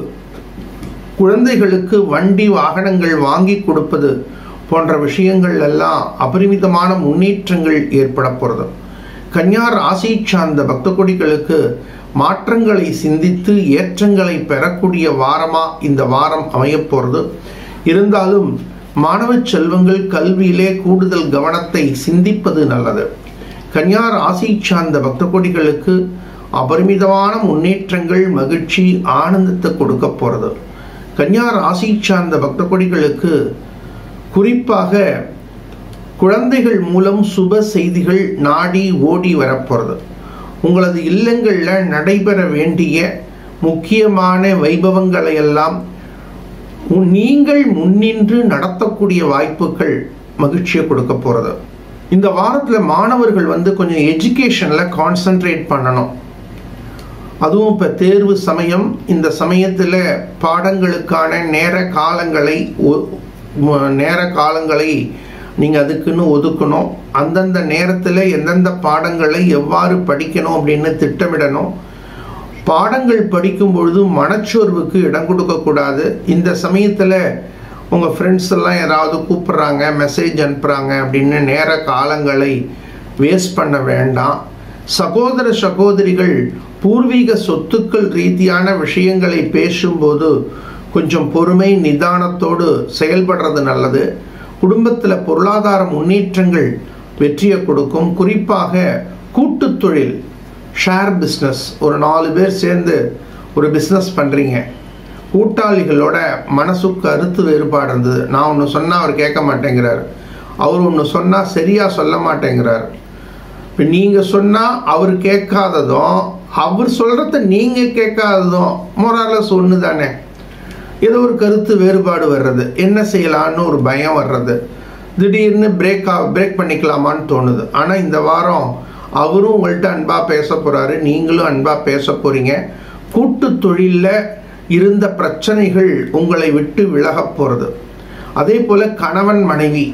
குழந்தைகளுக்கு வண்டி வாகனங்கள் வாங்கி கொடுப்பது போன்ற விஷயங்கள் எல்லாம் அபரிமிதமான முன்னேற்றங்கள் ஏற்பட போகிறது. கன்யா ராசி சார்ந்த பக்த கொடிகளுக்கு மாற்றங்களை சிந்தித்து ஏற்றங்களை பெறக்கூடிய வாரமா இந்த வாரம் அமையப் போகிறது. இருந்தாலும் மாணவ செல்வங்கள் கல்வியிலே கூடுதல் கவனத்தை சிந்திப்பது நல்லது. கன்யா ராசி சார்ந்த பக்த கொடிகளுக்கு அபரிமிதமான முன்னேற்றங்கள், மகிழ்ச்சி, ஆனந்தத்தை கொடுக்க போகிறது. கன்யா ராசி சார்ந்த பக்த கொடிகளுக்கு குறிப்பாக குழந்தைகள் மூலம் சுப செய்திகள் நாடி ஓடி வரப்போகிறது. உங்களது இல்லங்களில் நடைபெற வேண்டிய முக்கியமான வைபவங்களை எல்லாம் நீங்கள் முன்னின்று நடத்தக்கூடிய வாய்ப்புகள் மகிழ்ச்சியை கொடுக்க போகிறது. இந்த வாரத்தில் மாணவர்கள் கொஞ்சம் எஜுகேஷனில் கான்சென்ட்ரேட் பண்ணணும். அதுவும் இப்போ தேர்வு சமயம். இந்த சமயத்தில் பாடங்களுக்கான நேர காலங்களை நீங்கள் அதுக்குன்னு ஒதுக்கணும். அந்தந்த நேரத்தில் எந்தெந்த பாடங்களை எவ்வாறு படிக்கணும் அப்படின்னு திட்டமிடணும். பாடங்கள் படிக்கும் பொழுது மனச்சோர்வுக்கு இடம் கொடுக்கக்கூடாது. இந்த சமயத்தில் உங்கள் ஃப்ரெண்ட்ஸ் எல்லாம் யாராவது கூப்பிட்றாங்க, மெசேஜ் அனுப்புகிறாங்க அப்படின்னு நேர காலங்களை வேஸ்ட் பண்ண வேண்டாம். சகோதர சகோதரிகள் பூர்வீக சொத்துக்கள் ரீதியான விஷயங்களை பேசும்போது கொஞ்சம் பொறுமை நிதானத்தோடு செயல்படுறது நல்லது. குடும்பத்தில் பொருளாதார முன்னேற்றங்கள் வெற்றியை கொடுக்கும். குறிப்பாக கூட்டு தொழில், ஷேர் பிஸ்னஸ், ஒரு 4 பேர் சேர்ந்து ஒரு பிஸ்னஸ் பண்ணுறீங்க. கூட்டாளிகளோட மனசுக்கு கருத்து வேறுபாடு இருந்தது. நான் ஒன்று சொன்னால் அவர் கேட்க மாட்டேங்கிறார், அவர் ஒன்று சொன்னால் சரியாக சொல்ல மாட்டேங்கிறார். இப்போ நீங்கள் சொன்னால் அவர் கேட்காததும் அவர் சொல்கிறத நீங்கள் கேட்காததும் மொராலஸ் ஒன்று தானே. ஏதோ ஒரு கருத்து வேறுபாடு வர்றது, என்ன செய்யலான்னு ஒரு பயம் வர்றது, திடீர்னு பிரேக் பண்ணிக்கலாமான்னு தோணுது. ஆனால் இந்த வாரம் அவரும் உங்கள்கிட்ட அன்பாக பேச போகிறாரு, நீங்களும் அன்பாக பேச போகிறீங்க. கூட்டு தொழிலில் இருந்த பிரச்சனைகள் உங்களை விட்டு விலக போகிறது. அதே போல் கணவன் மனைவி,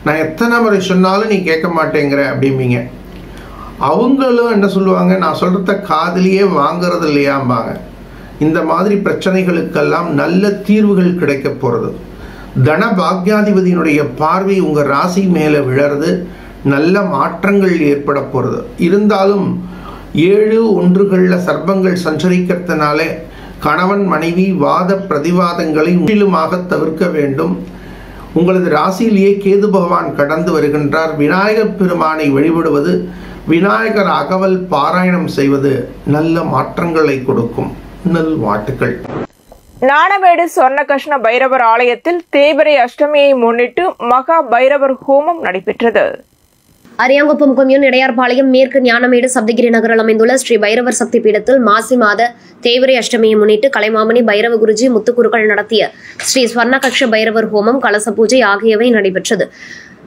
நான் எத்தனை முறை சொன்னாலும் நீ கேட்க மாட்டேங்கிற அப்படிம்பீங்க. அவங்களும் என்ன சொல்லுவாங்க, நான் சொல்கிறத காதலியே வாங்கிறது இல்லையாம்பாங்க. இந்த மாதிரி பிரச்சனைகளுக்கெல்லாம் நல்ல தீர்வுகள் கிடைக்க போகிறது. தன பாக்யாதிபதியினுடைய பார்வை உங்கள் ராசி மேலே விழறது, நல்ல மாற்றங்கள் ஏற்பட போகிறது. இருந்தாலும் 7 ஒன்றுகளில் சர்ப்பங்கள் சஞ்சரிக்கிறதுனால கணவன் மனைவி வாத பிரதிவாதங்களை முற்றிலுமாக தவிர்க்க வேண்டும். உங்களது ராசியிலேயே கேது பகவான் கடந்து வருகின்றார். விநாயகர் பெருமானை வழிபடுவது, விநாயகர் அகவல் பாராயணம் செய்வது நல்ல மாற்றங்களை கொடுக்கும். நல் வாழ்த்துக்கள். நாணமேடு சொர்ணகிருஷ்ண பைரவர் ஆலயத்தில் தேய்பிறை அஷ்டமியை முன்னிட்டு மகா பைரவர் ஹோமம் நடைபெற்றது. அரியாங்குப்பம் கொம்யூன் இடையார்பாளையம் மேற்கு ஞானமேடு சப்தகிரி நகரில் அமைந்துள்ள ஸ்ரீ பைரவர் சக்தி பீடத்தில் மாசி மாத தேய்பிரை அஷ்டமியை முன்னிட்டு கலைமாமணி பைரவ குருஜி முத்துக்குருக்கள் நடத்திய ஸ்ரீ ஸ்வர்ணகக்ஷ பைரவர் ஹோமம், கலச பூஜை ஆகியவை நடைபெற்றது.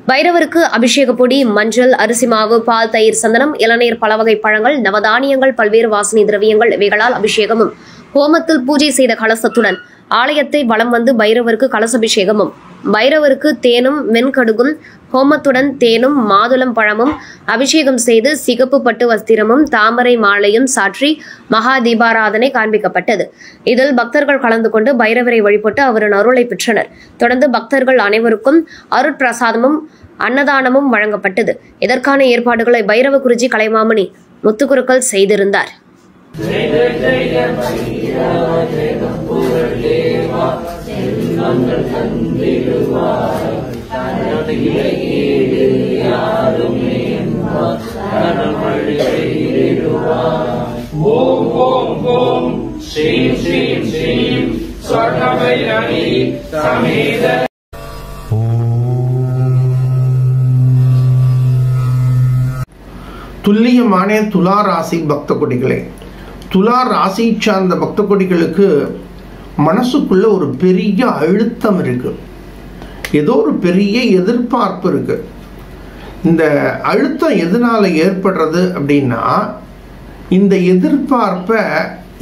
பைரவருக்கு அபிஷேக பொடி, மஞ்சள், அரிசி மாவு, பால், தயிர், சந்தனம், இளநீர், பல வகை பழங்கள், நவதானியங்கள், பல்வேறு வாசனை திரவியங்கள் இவைகளால் அபிஷேகமும், ஹோமத்தில் பூஜை செய்த கலசத்துடன் ஆலயத்தை வலம் வந்து பைரவருக்கு கலசபிஷேகமும், பைரவருக்கு தேனும் வெண்கடுகும், ஹோமத்துடன் தேனும் மாதுளம் பழமும் அபிஷேகம் செய்து சிகப்பு பட்டு வஸ்திரமும் தாமரை மாலையும் சாற்றி மகா தீபாராதனை காண்பிக்கப்பட்டது. இதில் பக்தர்கள் கலந்து கொண்டு பைரவரை வழிபட்டு அவரின் அருளை பெற்றனர். தொடர்ந்து பக்தர்கள் அனைவருக்கும் அருட்பிரசாதமும் அன்னதானமும் வழங்கப்பட்டது. இதற்கான ஏற்பாடுகளை பைரவ குருஜி கலைமாமணி முத்துக்குருக்கள் செய்திருந்தார். ஓம் ஓம் ஓம் ஸ்ரீம் ஸ்ரீம் ஸ்ரீம் ஸ்வர்ணபைரவி சமேத. துல்லியமான துலா ராசி பக்த கொடிகளே, துலா ராசி சார்ந்த பக்த கொடிகளுக்கு மனசுக்குள்ள ஒரு பெரிய அழுத்தம் இருக்கு, ஏதோ ஒரு பெரிய எதிர்பார்ப்பு இருக்கு. இந்த அழுத்தம் எதனால ஏற்படுறது அப்படின்னா, இந்த எதிர்பார்ப்பை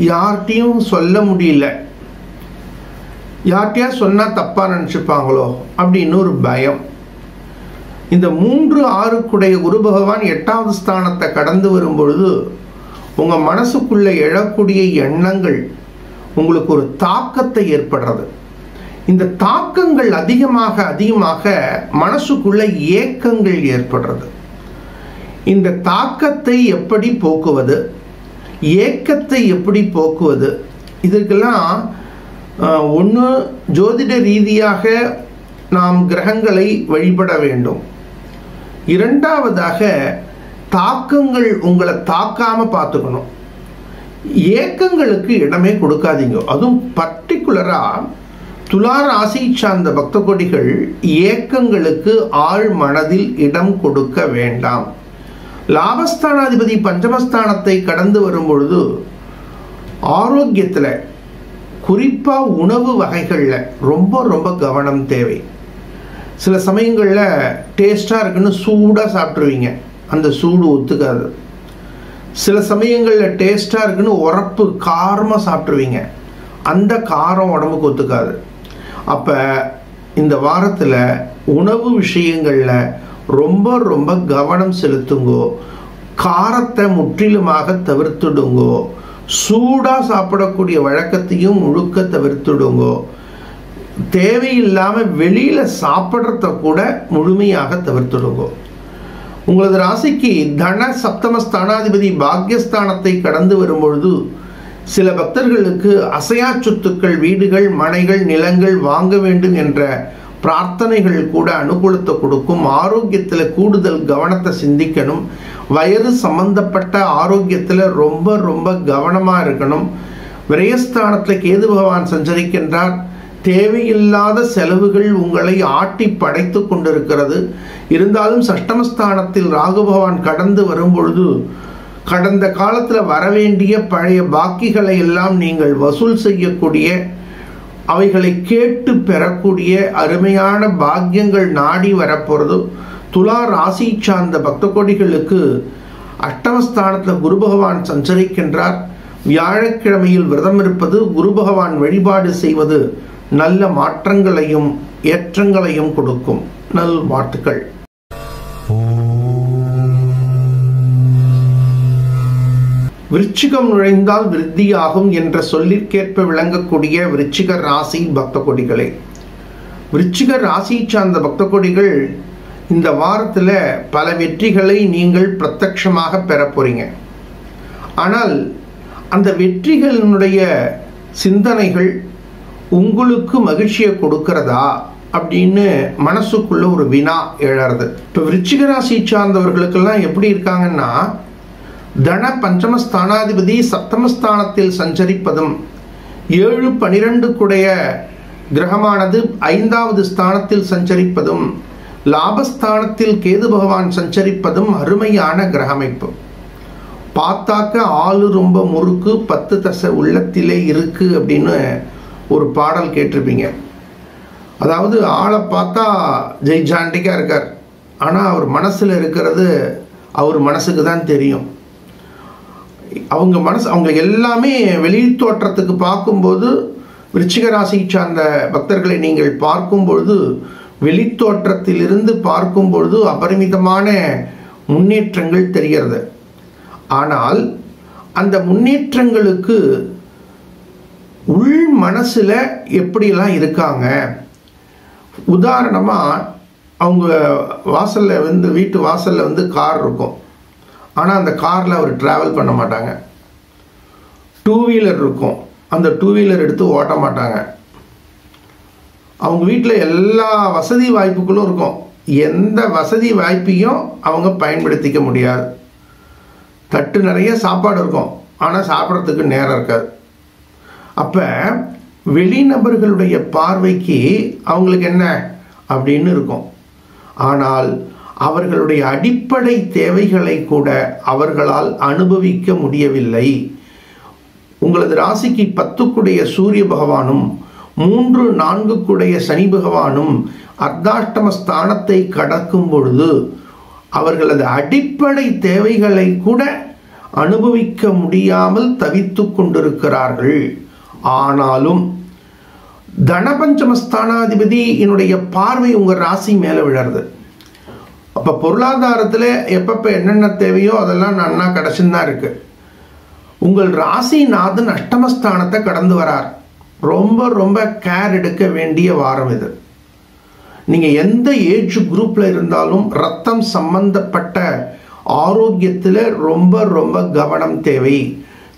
யார்கிட்டையும் சொல்ல முடியல, யார்கிட்டயா சொன்னா தப்பா நினைச்சுப்பாங்களோ அப்படின்னு ஒரு பயம். இந்த 3-6 குரு பகவான் 8வது ஸ்தானத்தை கடந்து வரும் பொழுது உங்க மனசுக்குள்ள எழக்கூடிய எண்ணங்கள் உங்களுக்கு ஒரு தாக்கத்தை ஏற்படுறது. இந்த தாக்கங்கள் அதிகமாக அதிகமாக மனசுக்குள்ள ஏக்கங்கள் ஏற்படுறது. இந்த தாக்கத்தை எப்படி போக்குவது, ஏக்கத்தை எப்படி போக்குவது, இதற்கெல்லாம் ஒன்று ஜோதிட ரீதியாக நாம் கிரகங்களை வழிபட வேண்டும். இரண்டாவதாக தாக்கங்கள் உங்களை தாக்காம பார்த்துக்கணும். ஏக்கங்களுக்கு இடமே கொடுக்காதீங்க. அதுவும் பர்டிகுலரா துலா ராசி சார்ந்த பக்த கொடிகள் ஏக்கங்களுக்கு ஆழ் மனதில் இடம் கொடுக்க வேண்டாம். லாபஸ்தானாதிபதி பஞ்சமஸ்தானத்தை கடந்து வரும் பொழுது ஆரோக்கியத்தில், குறிப்பா உணவு வகைகள்ல ரொம்ப ரொம்ப கவனம் தேவை. சில சமயங்களில் டேஸ்டாக இருக்குன்னு சூடாக சாப்பிட்ருவீங்க, அந்த சூடு ஒத்துக்காது. சில சமயங்களில் டேஸ்டாக இருக்குன்னு உரப்பு காரமாக சாப்பிட்ருவீங்க, அந்த காரம் உடம்புக்கு ஒத்துக்காது. அப்போ இந்த வாரத்தில் உணவு விஷயங்களில் ரொம்ப ரொம்ப கவனம் செலுத்துங்கோ. காரத்தை முற்றிலுமாக தவிர்த்துடுங்கோ. சூடாக சாப்பிடக்கூடிய வழக்கத்தையும் முழுக்க தவிர்த்துடுங்கோ. தேவையில்லாமல் வெளியில் சாப்பிட்றத கூட முழுமையாக தவிர்த்துடுங்கோ. உங்களது ராசிக்கு தன சப்தம ஸ்தானாதிபதி பாக்யஸ்தானத்தை கடந்து வரும்பொழுது சில பக்தர்களுக்கு அசையா சொத்துக்கள், வீடுகள், மனைகள், நிலங்கள் வாங்க வேண்டும் என்ற பிரார்த்தனைகள் கூட அனுகூலத்தை கொடுக்கும். ஆரோக்கியத்தில் கூடுதல் கவனத்தை சிந்திக்கணும். வயது சம்பந்தப்பட்ட ஆரோக்கியத்தில் ரொம்ப ரொம்ப கவனமாக இருக்கணும். விரயஸ்தானத்தில் கேது பகவான் சஞ்சரிக்கின்றார். தேவையில்லாத செலவுகள் உங்களை ஆட்டி படைத்து கொண்டிருக்கிறது. இருந்தாலும் சஷ்டமஸ்தானத்தில் ராகு பகவான் கடந்து வரும்பொழுது கடந்த காலத்தில் வரவேண்டிய பழைய பாக்கிகளை எல்லாம் நீங்கள் வசூல் செய்யக்கூடிய, அவைகளை கேட்டு பெறக்கூடிய அருமையான பாக்கியங்கள் நாடி வரப்போகிறது. துலா ராசி சார்ந்த பக்த கோடிகளுக்கு அஷ்டமஸ்தானத்தில் குரு பகவான் சஞ்சரிக்கின்றார். வியாழக்கிழமையில் விரதம் இருப்பது, குரு பகவான் வழிபாடு செய்வது நல்ல மாற்றங்களையும் ஏற்றங்களையும் கொடுக்கும். நல் வாழ்த்துக்கள். விருச்சிகம் நுழைந்தால் விருத்தியாகும் என்ற சொல்லிற்கேற்ப விளங்கக்கூடிய விருச்சிக ராசி பக்த கொடிகளே, விருச்சிக ராசி சார்ந்த பக்த கொடிகள் இந்த வாரத்தில் பல வெற்றிகளை நீங்கள் பிரத்யட்சமாக பெற போறீங்க. ஆனால் அந்த வெற்றிகளினுடைய சிந்தனைகள் உங்களுக்கு மகிழ்ச்சியை கொடுக்கிறதா அப்படின்னு மனசுக்குள்ள ஒரு வினா எழறது. இப்போ விருச்சிக ராசி சார்ந்தவர்களுக்கெல்லாம் எப்படி இருக்காங்கன்னா, தன பஞ்சமஸ்தானாதிபதி சப்தமஸ்தானத்தில் சஞ்சரிப்பதும் 7-12 கிரகமானது 5வது ஸ்தானத்தில் சஞ்சரிப்பதும் லாபஸ்தானத்தில் கேது பகவான் சஞ்சரிப்பதும் அருமையான கிரகமைப்பு. பார்த்தாக்க ஆளு ரொம்ப முறுக்கு 10 தசை உள்ளத்திலே இருக்கு அப்படின்னு ஒரு பாடல் கேட்டிருப்பீங்க. அதாவது ஆளை பார்த்தா ஜெய்ஜாண்டிக்காக இருக்கார், ஆனால் அவர் மனசில் இருக்கிறது அவர் மனசுக்கு தான் தெரியும். அவங்க எல்லாமே வெளி தோற்றத்துக்கு பார்க்கும்போது விருச்சிக ராசி சார்ந்த பக்தர்களை நீங்கள் பார்க்கும் பொழுது வெளித்தோற்றத்திலிருந்து பார்க்கும் பொழுது அபரிமிதமான முன்னேற்றங்கள் தெரிகிறது. ஆனால் அந்த முன்னேற்றங்களுக்கு உள் மனசுல எப்படியெல்லாம் இருக்காங்க. உதாரணமாக அவங்க வாசலில் வீட்டு வாசலில் கார் இருக்கும், ஆனால் அந்த காரில் அவர் ட்ராவல் பண்ண மாட்டாங்க. 2 வீலர் இருக்கும், அந்த 2 வீலர் எடுத்து ஓட்ட மாட்டாங்க. அவங்க வீட்டில் எல்லா வசதி வாய்ப்புகளும் இருக்கும், எந்த வசதி வாய்ப்பையும் அவங்க பயன்படுத்திக்க முடியாது. தட்டு நிறைய சாப்பாடு இருக்கும், ஆனால் சாப்பிட்றதுக்கு நேரம் இருக்காது. அப்போ வெளிநபர்களுடைய பார்வைக்கு அவங்களுக்கு என்ன அப்படின்னு இருக்கும். ஆனால் அவர்களுடைய அடிப்படை தேவைகளை கூட அவர்களால் அனுபவிக்க முடியவில்லை. உங்களது ராசிக்கு 10 சூரிய பகவானும் 3, 4 சனி பகவானும் அர்த்தாஷ்டம ஸ்தானத்தை கடக்கும் பொழுது அவர்களது அடிப்படை தேவைகளை கூட அனுபவிக்க முடியாமல் தவித்து கொண்டிருக்கிறார்கள். ஆனாலும் தனபஞ்சமஸ்தானாதிபதி என்னுடைய பார்வை உங்கள் ராசி மேலே விழருது. அப்போ பொருளாதாரத்தில் எப்பப்போ என்னென்ன தேவையோ அதெல்லாம் நன்னா கிடச்சுன்னு தான் இருக்கு. உங்கள் ராசிநாதன் அஷ்டமஸ்தானத்தை கடந்து வரார். ரொம்ப ரொம்ப கேர் எடுக்க வேண்டிய வாரம் இது. நீங்கள் எந்த ஏஜ் குரூப்பில் இருந்தாலும் ரத்தம் சம்பந்தப்பட்ட ஆரோக்கியத்தில் ரொம்ப ரொம்ப கவனம் தேவை.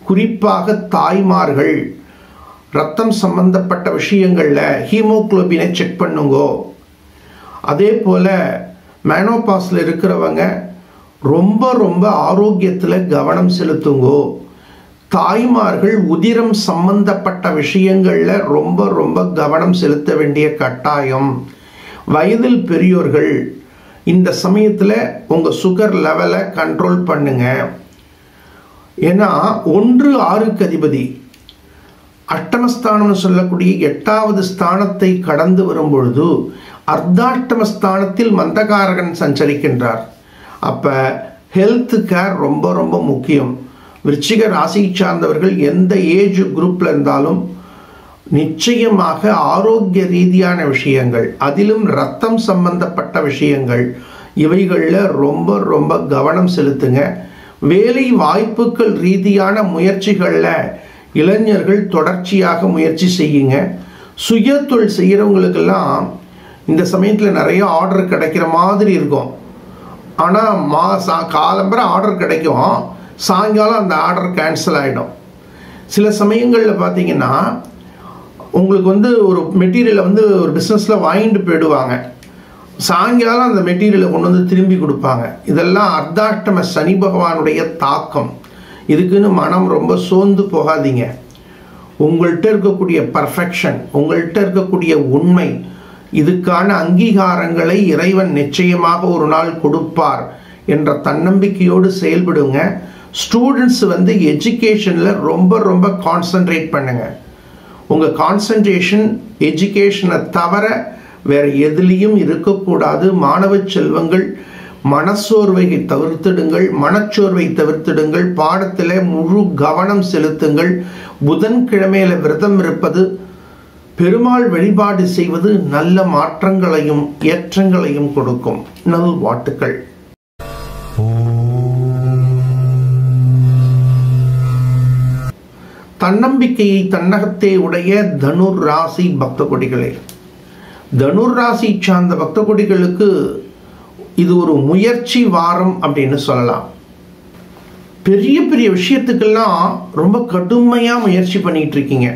குறிப்பாக தாய்மார்கள் ரத்தம் சம்பந்தப்பட்ட விஷயங்களில் ஹீமோகுளோபினை செக் பண்ணுங்கோ. அதே போல் மேனோபாஸில் இருக்கிறவங்க ரொம்ப ரொம்ப ஆரோக்கியத்தில் கவனம் செலுத்துங்கோ. தாய்மார்கள் உதிரம் சம்பந்தப்பட்ட விஷயங்களில் ரொம்ப ரொம்ப கவனம் செலுத்த வேண்டிய கட்டாயம். வயதில் பெரியோர்கள் இந்த சமயத்தில் உங்கள் சுகர் லெவலை கண்ட்ரோல் பண்ணுங்க. ஏன்னா 1, 6க்கு அதிபதி அஷ்டமஸ்தானம்னு சொல்லக்கூடிய 8வது ஸ்தானத்தை கடந்து வரும் பொழுது அர்த்தாஷ்டமஸ்தானத்தில் மந்தகாரகன் சஞ்சரிக்கின்றார். அப்போ ஹெல்த் கேர் ரொம்ப ரொம்ப முக்கியம். விருச்சிக ராசி சார்ந்தவர்கள் எந்த ஏஜ் குரூப்பில் இருந்தாலும் நிச்சயமாக ஆரோக்கிய ரீதியான விஷயங்கள், அதிலும் ரத்தம் சம்பந்தப்பட்ட விஷயங்கள், இவைகளில் ரொம்ப ரொம்ப கவனம் செலுத்துங்க. வேலை வாய்ப்புகள் ரீதியான முயற்சிகளில் இளைஞர்கள் தொடர்ச்சியாக முயற்சி செய்யுங்க. சுய தொழில் செய்கிறவங்களுக்கெல்லாம் இந்த சமயத்தில் நிறைய ஆர்டர் கிடைக்கிற மாதிரி இருக்கும். ஆனால் காலம்பரை ஆர்டர் கிடைக்கும், சாயங்காலம் அந்த ஆர்டர் கேன்சல் ஆகிடும். சில சமயங்களில் பார்த்தீங்கன்னா உங்களுக்கு ஒரு மெட்டீரியலை ஒரு பிஸ்னஸில் வாங்கிட்டு போயிடுவாங்க, சாயங்காலம் அந்த மெட்டீரியலை கொண்டு வந்து திரும்பி கொடுப்பாங்க. இதெல்லாம் அர்த்தாஷ்டம சனி பகவானுடைய தாக்கம். இதுக்குன்னு மனம் ரொம்ப சோர்ந்து போகாதீங்க. உங்கள்கிட்ட இருக்கக்கூடிய பர்ஃபெக்ஷன், உங்கள்கிட்ட இருக்கக்கூடிய உண்மை, இதுக்கான அங்கீகாரங்களை இறைவன் நிச்சயமாக ஒரு நாள் கொடுப்பார் என்ற தன்னம்பிக்கையோடு செயல்படுங்க. ஸ்டூடெண்ட்ஸ் எஜுகேஷனில் ரொம்ப ரொம்ப கான்சன்ட்ரேட் பண்ணுங்க. உங்கள் கான்சன்ட்ரேஷன் எஜுகேஷனை தவிர வேற எதுலேயும் இருக்கக்கூடாது. மாணவ செல்வங்கள் மனச்சோர்வை தவிர்த்திடுங்கள், மனச்சோர்வை தவிர்த்திடுங்கள். பாடத்தில் முழு கவனம் செலுத்துங்கள். புதன்கிழமையில விரதம் இருப்பது, பெருமாள் வழிபாடு செய்வது நல்ல மாற்றங்களையும் ஏற்றங்களையும் கொடுக்கும். நல்வாழ்த்துக்கள். தன்னம்பிக்கையை தன்னகத்தே உடைய தனுர் ராசி பக்த கொடிகளே, தனுர் ராசி சார்ந்த பக்த கொடிகளுக்கு இது ஒரு முயற்சி வாரம் அப்படின்னு சொல்லலாம். பெரிய பெரிய விஷயத்துக்கெல்லாம் ரொம்ப கடுமையாக முயற்சி பண்ணிட்டு இருக்கீங்க.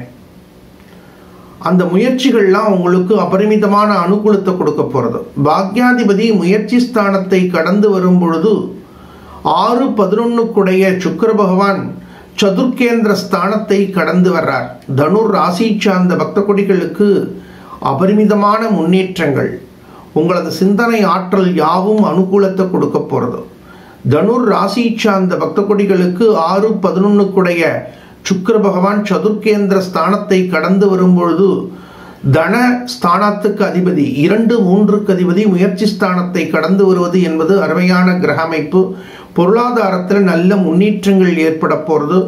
அந்த முயற்சிகள்லாம் உங்களுக்கு அபரிமிதமான அனுகூலத்தை கொடுக்க போகிறது. பாக்யாதிபதி முயற்சி ஸ்தானத்தை கடந்து வரும் பொழுது 6, 11 சுக்கிர பகவான் சதுர்கேந்திர ஸ்தானத்தை கடந்து வர்றார். தனுர் ராசி சார்ந்த பக்த கொடிகளுக்கு அபரிமிதமான முன்னேற்றங்கள். உங்களது சிந்தனை ஆற்றல் யாவும் அனுகூலத்தை கொடுக்க போகிறது. தனுர் ராசி சார்ந்த பக்த கொடிகளுக்கு 6-11 சுக்கிர பகவான் சதுர்கேந்திர ஸ்தானத்தை கடந்து வரும்பொழுது தன ஸ்தானத்துக்கு அதிபதி 2-3க்கு அதிபதி முயற்சி ஸ்தானத்தை கடந்து வருவது என்பது அருமையான கிரக அமைப்பு. பொருளாதாரத்தில் நல்ல முன்னேற்றங்கள் ஏற்பட போகிறது.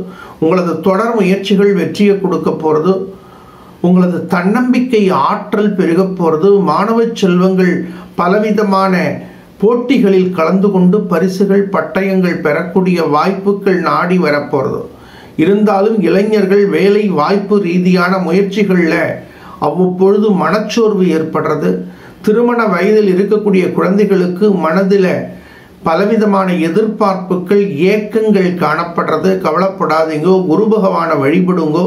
உங்களது தொடர் முயற்சிகள் வெற்றியை கொடுக்க போகிறது. உங்களது தன்னம்பிக்கை ஆற்றல் பெருக போகிறது. மாணவ செல்வங்கள் பலவிதமான போட்டிகளில் கலந்து கொண்டு பரிசுகள் பட்டயங்கள் பெறக்கூடிய வாய்ப்புகள் நாடி வரப்போகிறது. இருந்தாலும் இளைஞர்கள் வேலை வாய்ப்பு ரீதியான முயற்சிகளில் அவ்வப்பொழுது மனச்சோர்வு ஏற்படுறது. திருமண வயதில் இருக்கக்கூடிய குழந்தைகளுக்கு மனதில் பலவிதமான எதிர்பார்ப்புகள் ஏக்கங்கள் காணப்படுறது. கவலைப்படாதீங்கோ, குரு பகவானை வழிபடுங்கோ.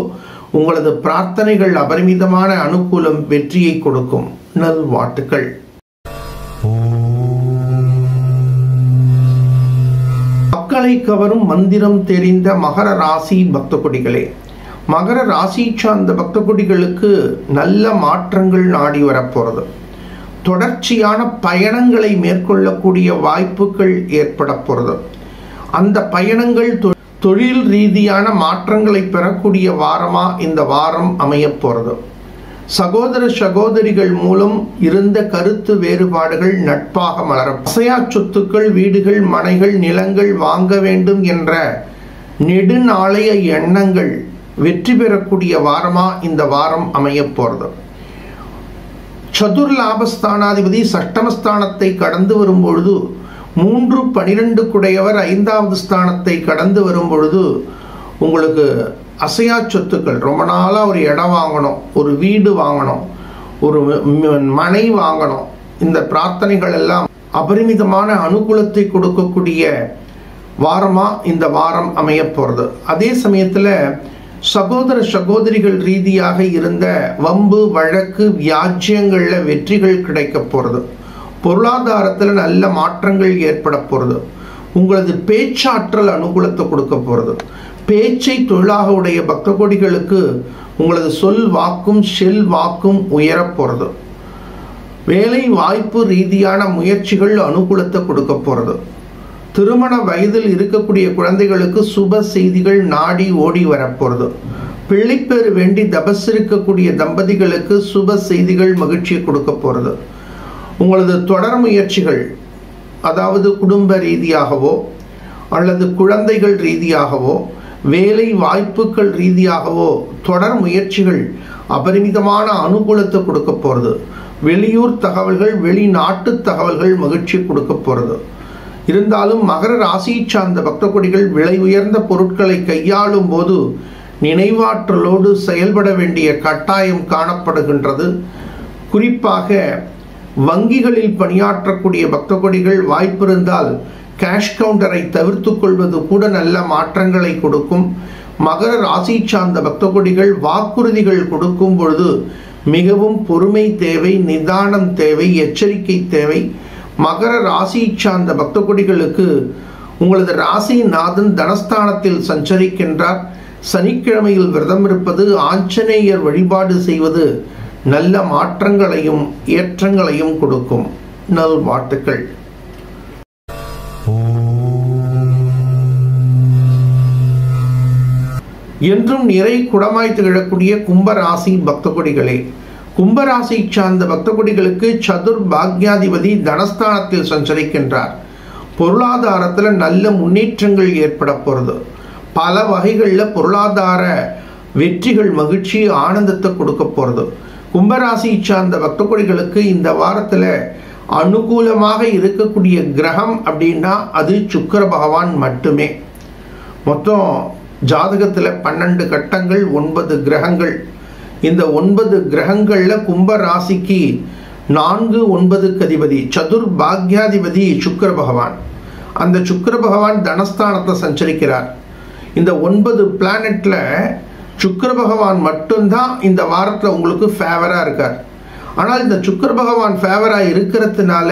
உங்களது பிரார்த்தனைகள் அபரிமிதமான அனுகூலம் வெற்றியை கொடுக்கும். நல்வாழ்த்துக்கள். மக்களை கவரும் மந்திரம் தெரிந்த மகர ராசி பக்த கொடிகளே, மகர ராசி சார்ந்த பக்த கொடிகளுக்கு நல்ல மாற்றங்கள் நாடி வரப்போகிறது. தொடர்ச்சியான பயணங்களை மேற்கொள்ளக்கூடிய வாய்ப்புகள் ஏற்பட போகிறது. அந்த பயணங்கள் தொழில் ரீதியான மாற்றங்களை பெறக்கூடிய வாரமா இந்த வாரம் அமைய போகிறது. சகோதர சகோதரிகள் மூலம் இருந்த கருத்து வேறுபாடுகள் நட்பாக மலரும். அசையா சொத்துக்கள், வீடுகள், மனைகள், நிலங்கள் வாங்க வேண்டும் என்ற நெடுநாளைய எண்ணங்கள் வெற்றி பெறக்கூடிய வாரமா இந்த வாரம் அமைய போகிறது. சதுர் லாபஸ்தானாதிபதி சஷ்டமஸ்தானத்தை கடந்து வரும்பொழுது 3-12 5வது ஸ்தானத்தை கடந்து வரும்பொழுது உங்களுக்கு அசையா சொத்துக்கள், ரொம்ப நாளாக ஒரு இடம் வாங்கணும், ஒரு வீடு வாங்கணும், ஒரு மனை வாங்கணும், இந்த பிரார்த்தனைகள் எல்லாம் அபரிமிதமான அனுகூலத்தை கொடுக்கக்கூடிய வாரமா இந்த வாரம் அமைய போகிறது. அதே சமயத்தில் சகோதர சகோதரிகள் ரீதியாக இருந்த வம்பு வழக்கு வியாஜ்யங்களில் வெற்றிகள் கிடைக்க போகிறது. பொருளாதாரத்தில் நல்ல மாற்றங்கள் ஏற்பட போகிறது. உங்களது பேச்சாற்றல் அனுகூலத்தை கொடுக்க போகிறது. பேச்சை தொழிலாக உடைய பக்த கொடிகளுக்கு உங்களது சொல் வாக்கும் செல் வாக்கும் உயரப் போகிறது. வேலை வாய்ப்பு ரீதியான முயற்சிகள் அனுகூலத்தை கொடுக்க போகிறது. திருமண வயதில் இருக்கக்கூடிய குழந்தைகளுக்கு சுப செய்திகள் நாடி ஓடி வரப்போகிறது. பிள்ளைப்பேறு வேண்டி தபஸ் இருக்கக்கூடிய தம்பதிகளுக்கு சுப செய்திகள் மகிழ்ச்சியை கொடுக்க போகிறது. உங்களது தொடர் முயற்சிகள், அதாவது குடும்ப ரீதியாகவோ அல்லது குழந்தைகள் ரீதியாகவோ வேலை வாய்ப்புகள் ரீதியாகவோ தொடர் முயற்சிகள் அபரிமிதமான அனுகூலத்தை கொடுக்க போகிறது. வெளியூர் தகவல்கள், வெளிநாட்டு தகவல்கள் மகிழ்ச்சி கொடுக்க போகிறது. இருந்தாலும் மகர ராசி சார்ந்த பக்த கொடிகள் விலை உயர்ந்த பொருட்களை கையாளும் போது நினைவாற்றலோடு செயல்பட வேண்டிய கட்டாயம் காணப்படுகின்றது. குறிப்பாக வங்கிகளில் பணியாற்றக்கூடிய பக்த கொடிகள் வாய்ப்பிருந்தால் கேஷ் கவுண்டரை தவிர்த்து கொள்வது கூட நல்ல மாற்றங்களை கொடுக்கும். மகர ராசி சார்ந்த பக்த கொடிகள் வாக்குறுதிகள் கொடுக்கும் பொழுது மிகவும் பொறுமை தேவை, நிதானம் தேவை, எச்சரிக்கை தேவை. மகர ராசி சார்ந்த பக்த கொடிகளுக்கு உங்களது ராசி நாதன் தனஸ்தானத்தில் சஞ்சரிக்கின்றார். சனிக்கிழமையில் விரதம் இருப்பது, ஆஞ்சநேயர் வழிபாடு செய்வது நல்ல மாற்றங்களையும் ஏற்றங்களையும் கொடுக்கும். நல்வாழ்த்துக்கள். என்றும் நிறை குடமாய் திகழக்கூடிய கும்பராசி பக்த கொடிகளே, கும்பராசி சார்ந்த பக்த கொடிகளுக்கு சதுர் பாக்யாதிபதி தனஸ்தானத்தில் சஞ்சரிக்கின்றார். பொருளாதாரத்தில் நல்ல முன்னேற்றங்கள் ஏற்பட போகிறது. பல வகைகளில் பொருளாதார வெற்றிகள், மகிழ்ச்சி, ஆனந்தத்தை கொடுக்க போகிறது. கும்பராசி சார்ந்த பக்த கொடிகளுக்கு இந்த வாரத்தில் அனுகூலமாக இருக்கக்கூடிய கிரகம் அப்படின்னா அது சுக்கிர பகவான் மட்டுமே. மொத்தம் ஜாதகத்தில் 12 கட்டங்கள், 9 கிரகங்கள். இந்த 9 கிரகங்களில் கும்பராசிக்கு 4, 9க்கு அதிபதி சதுர் பாக்யாதிபதி சுக்கிர பகவான். அந்த சுக்கிர பகவான் தனஸ்தானத்தை சஞ்சரிக்கிறார். இந்த 9 பிளானட்ல சுக்கிர பகவான் மட்டும்தான் இந்த வாரத்தில் உங்களுக்கு ஃபேவராக இருக்கார். ஆனால் இந்த சுக்கிர பகவான் ஃபேவராக இருக்கிறதுனால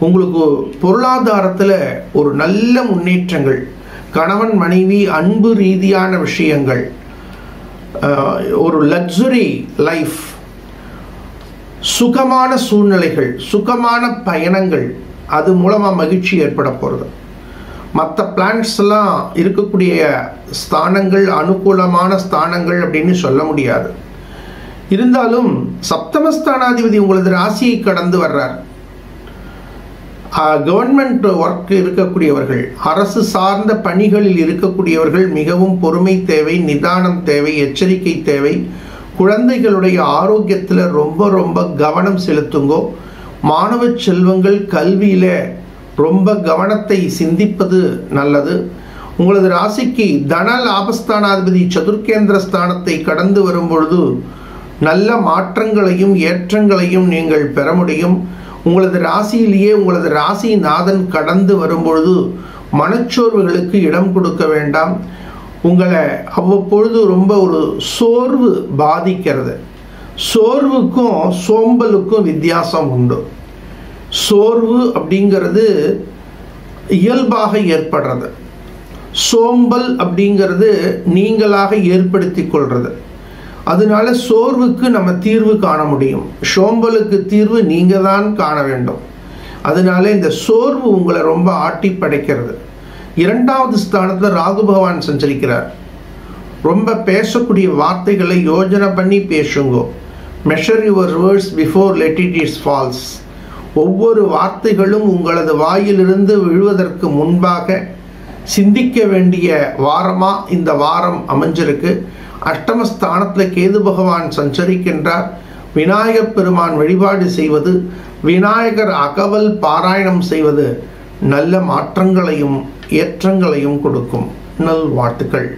உங்களுக்கு பொருளாதாரத்தில் ஒரு நல்ல முன்னேற்றங்கள், கணவன் மனைவி அன்பு ரீதியான விஷயங்கள், ஒரு லக்ஸுரி லைஃப், சுகமான சூழ்நிலைகள், சுகமான பயணங்கள், அது மூலமாக மகிழ்ச்சி ஏற்பட போகிறது. மற்ற பிளானட்ஸ்லாம் இருக்கக்கூடிய ஸ்தானங்கள் அனுகூலமான ஸ்தானங்கள் அப்படின்னு சொல்ல முடியாது. இருந்தாலும் சப்தமஸ்தானாதிபதி உங்களது ராசியை கடந்து வர்றார். கவர்மெண்ட் ஒர்க் இருக்கக்கூடியவர்கள், அரசு சார்ந்த பணிகளில் இருக்கக்கூடியவர்கள் மிகவும் பொறுமை தேவை, நிதானம் தேவை, எச்சரிக்கை தேவை. குழந்தைகளுடைய ஆரோக்கியத்தில் ரொம்ப ரொம்ப கவனம் செலுத்துங்கோ. மாணவ செல்வங்கள் கல்வியில் ரொம்ப கவனத்தை சிந்திப்பது நல்லது. உங்களது ராசிக்கு தன லாபஸ்தானாதிபதி சதுர்கேந்திர ஸ்தானத்தை கடந்து வரும் பொழுது நல்ல மாற்றங்களையும் ஏற்றங்களையும் நீங்கள் பெற முடியும். உங்களது ராசியிலேயே உங்களது ராசிநாதன் கடந்து வரும்பொழுது மனச்சோர்வுகளுக்கு இடம் கொடுக்க வேண்டாம். உங்களை அவ்வப்பொழுது ரொம்ப ஒரு சோர்வு பாதிக்கிறது. சோர்வுக்கும் சோம்பலுக்கும் வித்தியாசம் உண்டு. சோர்வு அப்படிங்கிறது இயல்பாக ஏற்படுறது, சோம்பல் அப்படிங்கிறது நீங்களாக ஏற்படுத்தி கொள்வது. அதனால சோர்வுக்கு நம்ம தீர்வு காண முடியும், சோம்பலுக்கு தீர்வு நீங்கள் தான் காண வேண்டும். அதனால இந்த சோர்வு உங்களை ரொம்ப ஆட்டி படைக்கிறது. 2வது ஸ்தானத்தில் ராகு பகவான் சஞ்சரிக்கிறார். ரொம்ப பேசக்கூடிய வார்த்தைகளை யோஜனை பண்ணி பேசுங்கோ. Measure your words before let it is falls. ஒவ்வொரு வார்த்தைகளும் உங்களது வாயிலிருந்து விழுவதற்கு முன்பாக சிந்திக்க வேண்டிய வாரமாக இந்த வாரம் அமைஞ்சிருக்கு. அஷ்டமஸ்தானத்தில் கேது பகவான் சஞ்சரிக்கின்றார். விநாயகப் பெருமான் வழிபாடு செய்வது, விநாயகர் அகவல் பாராயணம் செய்வது நல்ல மாற்றங்களையும் ஏற்றங்களையும் கொடுக்கும். நல்வாழ்த்துக்கள்.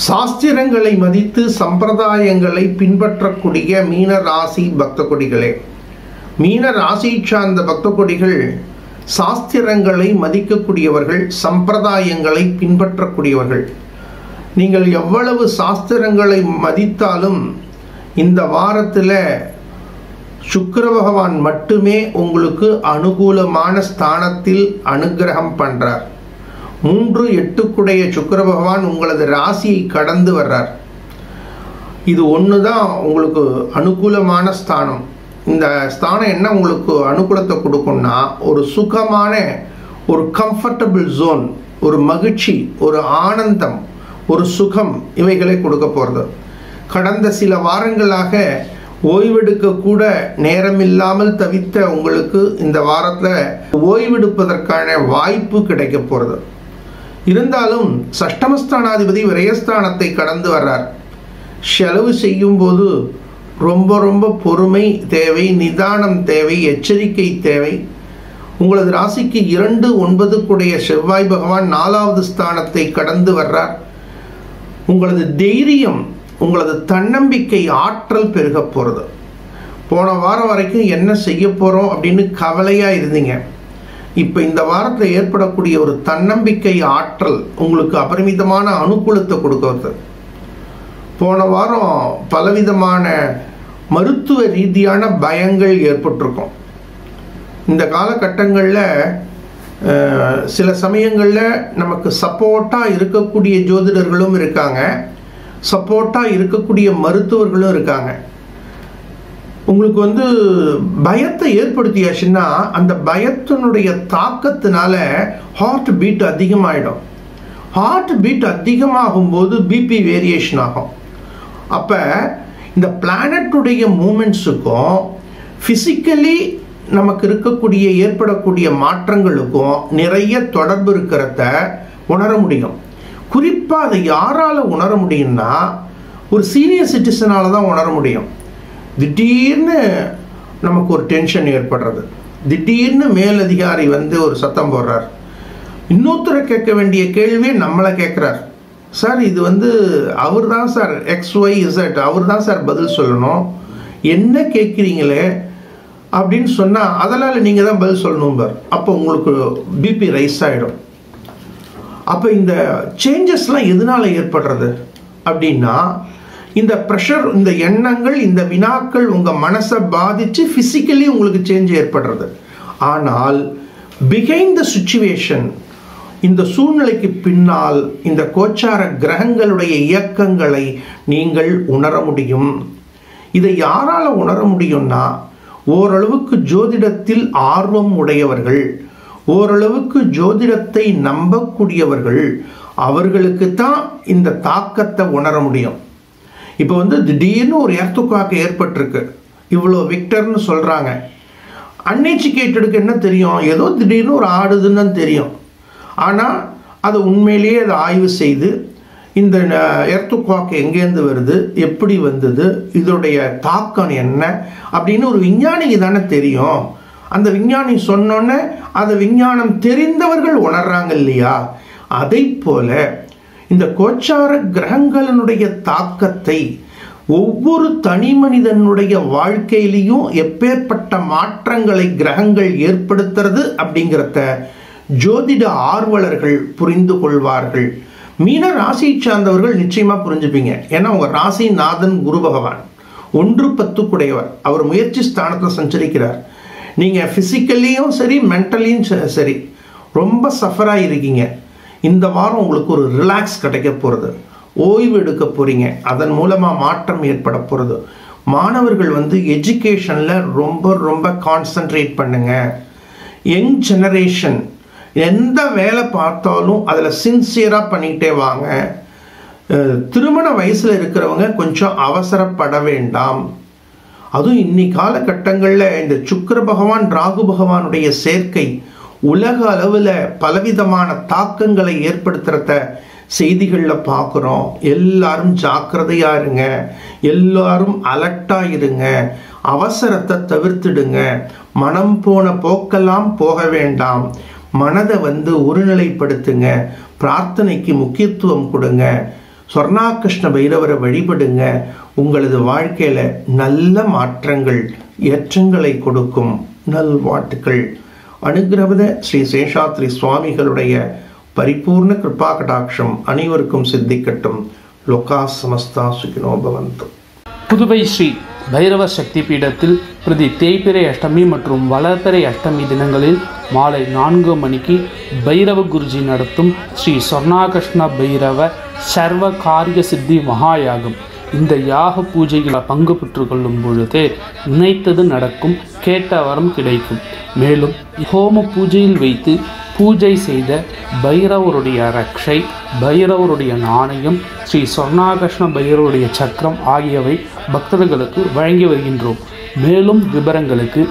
சாஸ்திரங்களை மதித்து சம்பிரதாயங்களை பின்பற்றக்கூடிய மீன ராசி பக்த கொடிகளே, மீன ராசி சார்ந்த பக்த கொடிகள் சாஸ்திரங்களை மதிக்கக்கூடியவர்கள், சம்பிரதாயங்களை பின்பற்றக்கூடியவர்கள். நீங்கள் எவ்வளவு சாஸ்திரங்களை மதித்தாலும் இந்த வாரத்தில் சுக்கிர பகவான் மட்டுமே உங்களுக்கு அனுகூலமான ஸ்தானத்தில் அனுகிரகம் பண்றார். 3-8 சுக்கிர பகவான் உங்களது ராசியை கடந்து வர்றார். இது ஒன்று தான் உங்களுக்கு அனுகூலமான ஸ்தானம். இந்த ஸ்தானம் என்ன உங்களுக்கு அனுகூலத்தை கொடுக்கும்னா, ஒரு சுகமான, ஒரு கம்ஃபர்டபுள் ஜோன், ஒரு மகிழ்ச்சி, ஒரு ஆனந்தம், ஒரு சுகம், இவைகளை கொடுக்க போகிறது. கடந்த சில வாரங்களாக ஓய்வெடுக்க கூட நேரமில்லாமல் தவித்த உங்களுக்கு இந்த வாரத்தில் ஓய்வெடுப்பதற்கான வாய்ப்பு கிடைக்க போகிறது. இருந்தாலும் சஷ்டமஸ்தானாதிபதி விரயஸ்தானத்தை கடந்து வர்றார். செலவு செய்யும் போது ரொம்ப ரொம்ப பொறுமை தேவை, நிதானம் தேவை, எச்சரிக்கை தேவை. உங்களது ராசிக்கு 2-9 செவ்வாய் பகவான் 4வது ஸ்தானத்தை கடந்து வர்றார். உங்களது தைரியம், உங்களது தன்னம்பிக்கை, ஆற்றல் பெருக போகிறது. போன வாரம் வரைக்கும் என்ன செய்ய போகிறோம் அப்படின்னு கவலையாக இருந்தீங்க. இப்போ இந்த வாரத்தில் ஏற்படக்கூடிய ஒரு தன்னம்பிக்கை, ஆற்றல் உங்களுக்கு அபரிமிதமான அனுகூலத்தை கொடுக்கிறது. போன வாரம் பலவிதமான மருத்துவ ரீதியான பயங்கள் ஏற்பட்டிருக்கும். இந்த காலகட்டங்களில் சில சமயங்களில் நமக்கு சப்போர்ட்டாக இருக்கக்கூடிய ஜோதிடர்களும் இருக்காங்க, சப்போர்ட்டாக இருக்கக்கூடிய மருத்துவர்களும் இருக்காங்க. உங்களுக்கு பயத்தை ஏற்படுத்தியாச்சுன்னா அந்த பயத்தினுடைய தாக்கத்தினால ஹார்ட் பீட் அதிகமாகிடும். ஹார்ட் பீட் அதிகமாகும் போது பிபி வேரியேஷன் ஆகும். அப்போ இந்த பிளானட்டுடைய மூமெண்ட்ஸுக்கும் ஃபிசிக்கலி நமக்கு இருக்கக்கூடிய ஏற்படக்கூடிய மாற்றங்களுக்கும் நிறைய தொடர்பு இருக்கிறத உணர முடியும். குறிப்பாக அதை யாரால் உணர முடியும்னா, ஒரு சீனியர் சிட்டிசனால தான் உணர முடியும். திடீர்னு நமக்கு ஒரு டென்ஷன் ஏற்படுறது, திடீர்னு மேலதிகாரி ஒரு சத்தம் போடுறார், இன்னொருத்தரை கேட்க வேண்டிய கேள்வியை நம்மளை கேட்குறார். சார் இது அவர் தான் சார் XYZ, அவர் தான் சார் பதில் சொல்லணும், என்ன கேட்குறீங்களே அப்படின்னு சொன்னால் அதனால் நீங்கள் தான் பதில் சொல்லணும் பார். அப்போ உங்களுக்கு பிபி ரைஸ் ஆகிடும். அப்போ இந்த சேஞ்சஸ்லாம் எதனால் ஏற்படுறது அப்படின்னா, இந்த ப்ரெஷர், இந்த எண்ணங்கள், இந்த வினாக்கள் உங்கள் மனசை பாதித்து ஃபிசிக்கலி உங்களுக்கு சேஞ்ச் ஏற்படுறது. ஆனால் பிஹைண்ட் த சிச்சுவேஷன் இந்த சூழ்நிலைக்கு பின்னால் இந்த கோச்சார கிரகங்களுடைய இயக்கங்களை நீங்கள் உணர முடியும். இதை யாரால உணர முடியும்னா, ஓரளவுக்கு ஜோதிடத்தில் ஆர்வம் உடையவர்கள், ஓரளவுக்கு ஜோதிடத்தை நம்பக்கூடியவர்கள், அவர்களுக்கு தான் இந்த தாக்கத்தை உணர முடியும். இப்போ திடீர்னு ஒரு எர்த்குவேக் ஏற்பட்டிருக்கு, இவ்வளோ விக்டர்னு சொல்கிறாங்க. அன்எஜுகேட்டடுக்கு என்ன தெரியும்? ஏதோ திடீர்னு ஒரு ஆடுதுன்னு தெரியும். ஆனால் அது உண்மையிலேயே அதை ஆய்வு செய்து இந்த எர்த்குவேக் எங்கேருந்து வருது, எப்படி வந்தது, இதோடைய தாக்கம் என்ன அப்படின்னு ஒரு விஞ்ஞானிக்கு தானே தெரியும். அந்த விஞ்ஞானி சொன்னோன்னே அதை விஞ்ஞானம் தெரிந்தவர்கள் உணர்றாங்க இல்லையா? அதை போல இந்த கோச்சார கிரகங்களினுடைய தாக்கத்தை ஒவ்வொரு தனி மனிதனுடைய வாழ்க்கையிலையும் எப்பேற்பட்ட மாற்றங்களை கிரகங்கள் ஏற்படுத்துறது அப்படிங்கிறத ஜோதிட ஆர்வலர்கள் புரிந்து கொள்வார்கள். மீன ராசியை சார்ந்தவர்கள் நிச்சயமா புரிஞ்சுப்பீங்க. ஏன்னா உங்க ராசிநாதன் குரு பகவான் 1-10 குடையவர். அவர் முயற்சி ஸ்தானத்தில் சஞ்சரிக்கிறார். நீங்க பிசிக்கலியும் சரி, மென்டலியும் சரி ரொம்ப சஃபராக இருக்கீங்க. இந்த வாரம் உங்களுக்கு ஒரு ரிலாக்ஸ் கிடைக்க போகிறது, ஓய்வு எடுக்க போறீங்க. அதன் மூலமாக மாற்றம் ஏற்பட போகிறது. மாணவர்கள் எஜுகேஷனில் ரொம்ப ரொம்ப கான்சென்ட்ரேட் பண்ணுங்க. யங் ஜெனரேஷன் எந்த வேலை பார்த்தாலும் அதில் சின்சியராக பண்ணிக்கிட்டே வாங்க. திருமண வயசில் இருக்கிறவங்க கொஞ்சம் அவசரப்பட வேண்டாம். அதுவும் இன்னி காலகட்டங்களில் இந்த சுக்கிர பகவான் ராகு பகவானுடைய சேர்க்கை உலக அளவில் பலவிதமான தாக்கங்களை ஏற்படுத்துறத செய்திகளில் பார்க்குறோம். எல்லாரும் ஜாக்கிரதையாக இருங்க, எல்லாரும் அலர்ட்டாக இருங்க, அவசரத்தை தவிர்த்துடுங்க. மனம் போன போக்கெல்லாம் போக வேண்டாம். மனதை ஒருநிலைப்படுத்துங்க. பிரார்த்தனைக்கு முக்கியத்துவம் கொடுங்க. சொர்ணாகிருஷ்ண பைரவரை வழிபடுங்க. உங்களது வாழ்க்கையில நல்ல மாற்றங்கள், ஏற்றங்களை கொடுக்கும். நல்வாழ்த்துக்கள். அனுகிரகத ஸ்ரீ சேஷாத்ரி சுவாமிகளுடைய பரிபூர்ண கிருபா கடாட்சம் அனைவருக்கும் சித்திக்கட்டும். லோகா சமஸ்தா சுகினோ பவந்து. புதுவை ஸ்ரீ பைரவ சக்தி பீடத்தில் பிரதி தேய்பிறை அஷ்டமி மற்றும் வளர்பிறை அஷ்டமி தினங்களில் மாலை 4 மணிக்கு பைரவ குருஜி நடத்தும் ஸ்ரீ சொர்ணாகிருஷ்ண பைரவ சர்வ காரிய சித்தி மகாயாகம். இந்த யாக பூஜையில் பங்கு பெற்று கொள்ளும் பொழுது நினைத்தது நடக்கும், கேட்ட வரம் கிடைக்கும். மேலும் ஹோம பூஜையில் வைத்து பூஜை செய்த பைரவருடைய ரக்ஷை, பைரவருடைய நாணயம், ஸ்ரீ சொர்ணாகிருஷ்ண பைரவருடைய சக்கரம் ஆகியவை பக்தர்களுக்கு வழங்கி வருகின்றோம். மேலும் விவரங்களுக்கு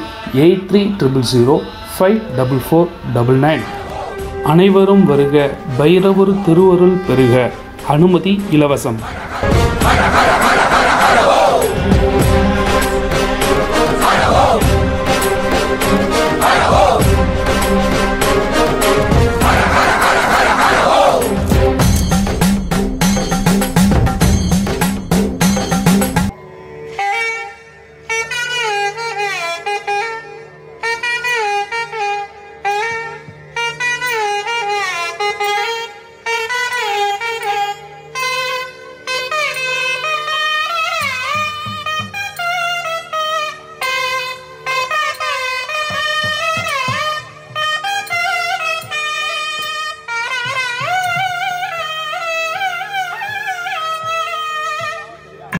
8300054499. அனைவரும் வருக, பைரவர் திருவருள் பெறுக. அனுமதி இலவசம்.